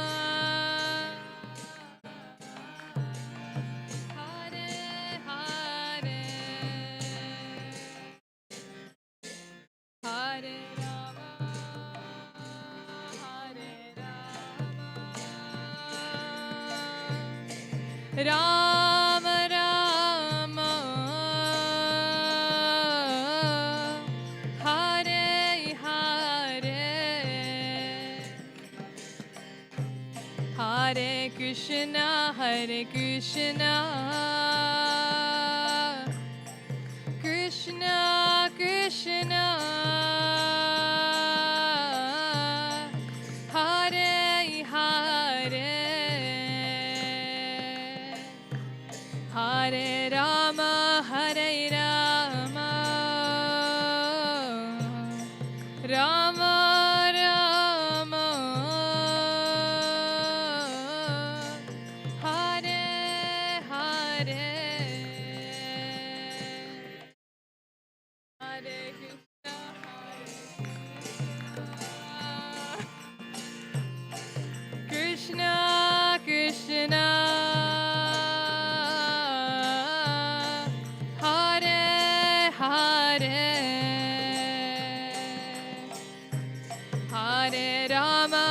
Hare Hare, Hare Rama, Rama Rama, Hare Hare, Hare Krishna, Krishna Krishna, Hare Hare, Hare Rama, Rama Rama, Hare Hare, Hare Krishna, Krishna, Hare Hare, Hare Rama,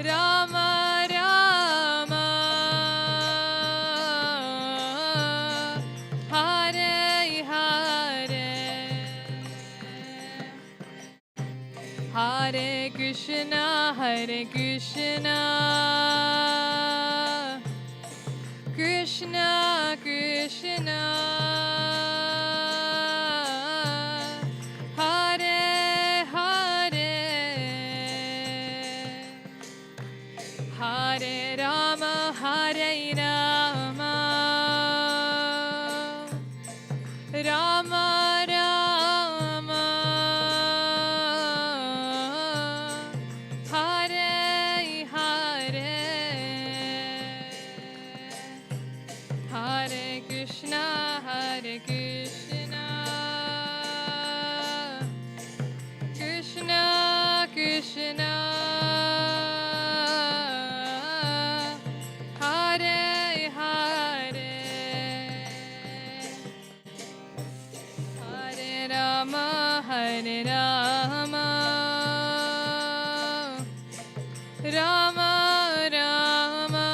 Rama Rama, Hare Hare, Hare Krishna, Krishna Krishna, Hare Hare, Hare Rama, Rama Rama, Hare Hare, Hare Krishna, Krishna Krishna, Hare Hare, Hare Rama, Rama Rama,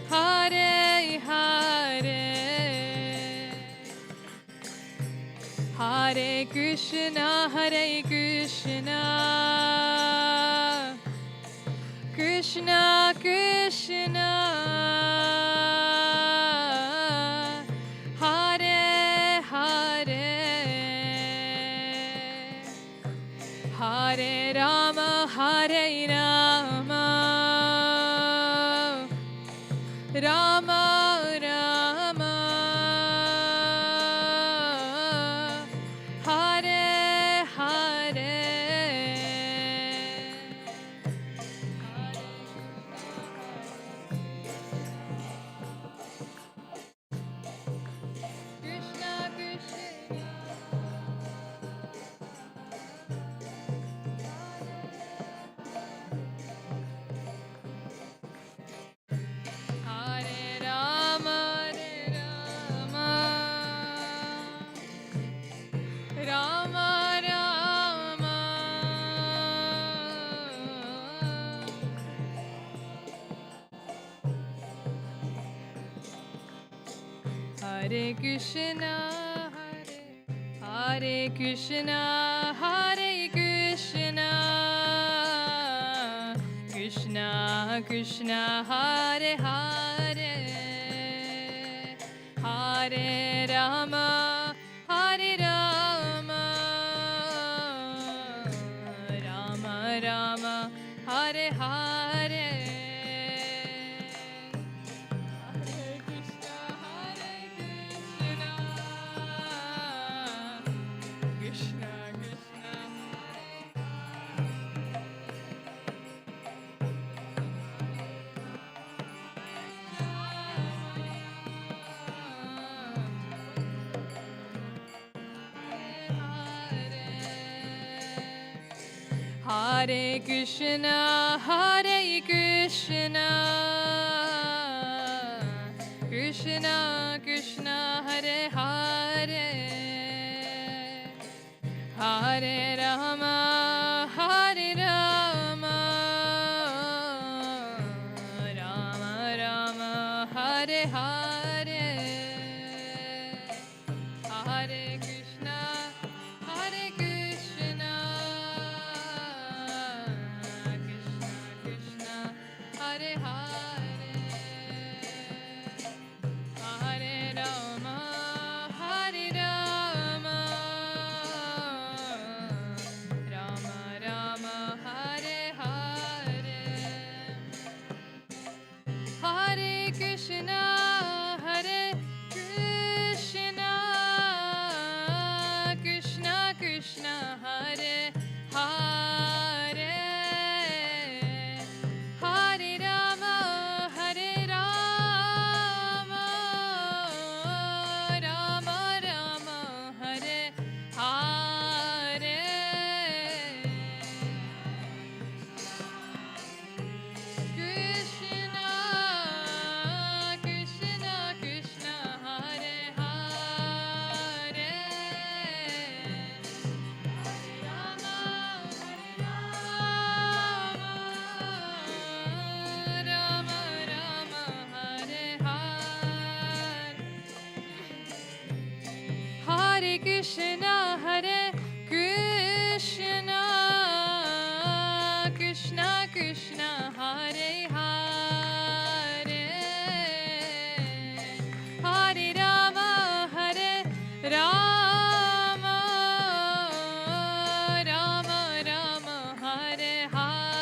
Hare Hare, Hare Krishna, Krishna Krishna, Hare Hare, Hare Rama, Rama Rama, Hare Hare, Krishna Krishna, Hare Rama, Rama Rama, Hare Krishna, Hare Krishna, Hare Krishna, Krishna Krishna, Hare Hare, Hare Rama, Hare Rama, Rama Rama, Hare Hare. Hare Krishna, Hare Krishna, Krishna Krishna, Hare Krishna, Hare Krishna, Krishna Krishna, Hare Hare, Hare Rama, Hare Rama, Rama Rama, Hare Hare, Hare Krishna, Hare Krishna, Krishna Krishna, Hare Hare, Hare Rama, Hare Rama, Rama Rama, Hare Hare, Hare Krishna, Hare Krishna, Krishna Krishna, Hare Hare, Hare Rama, Hare Rama, Rama Rama, Hare Hare, Krishna Krishna Krishna, Hare Hare, Rama Rama, Rama Hare Hare, Hare Krishna, Hare Krishna, Krishna Krishna, Hare Hare, Hare Rama, Hare Rama, Rama Rama, Hare Hare,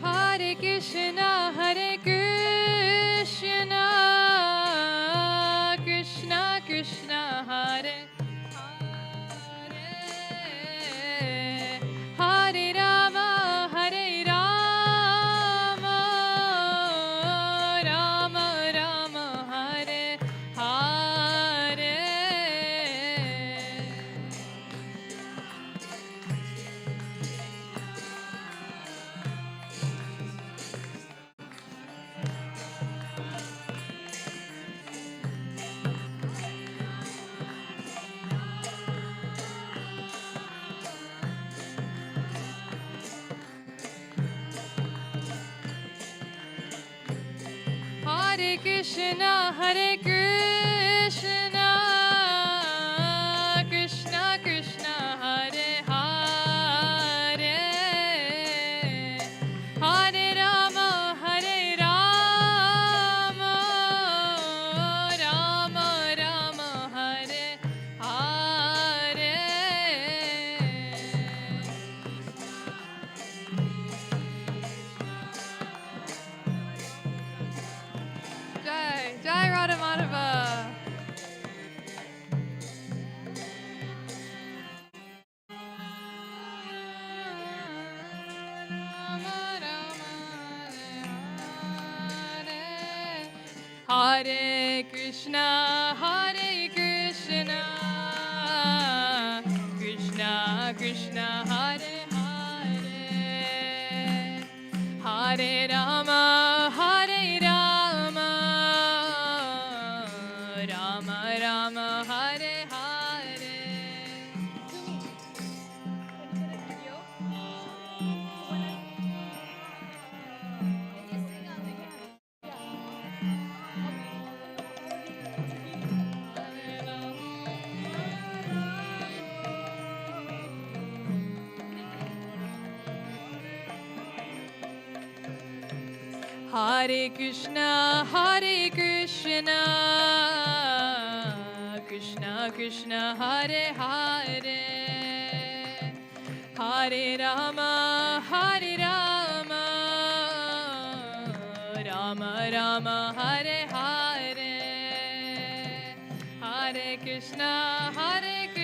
Hare Krishna, Hare Krishna, Krishna Krishna, Hare Hare, Hare Rama, Hare Rama, Rama Rama, Hare Hare, Hare Krishna, Hare Krishna, Krishna Krishna, Hare Hare, Hare Rama, Hare Rama, Rama Rama, Hare Hare, Jai, Jai Radha Madhava. Hare Krishna, Hare Krishna, Krishna Krishna, Hare Hare, Hare. Hare Krishna, Krishna Krishna, Hare Hare, Hare Rama, Rama Rama, Hare Hare, Hare Krishna, Hare Krishna.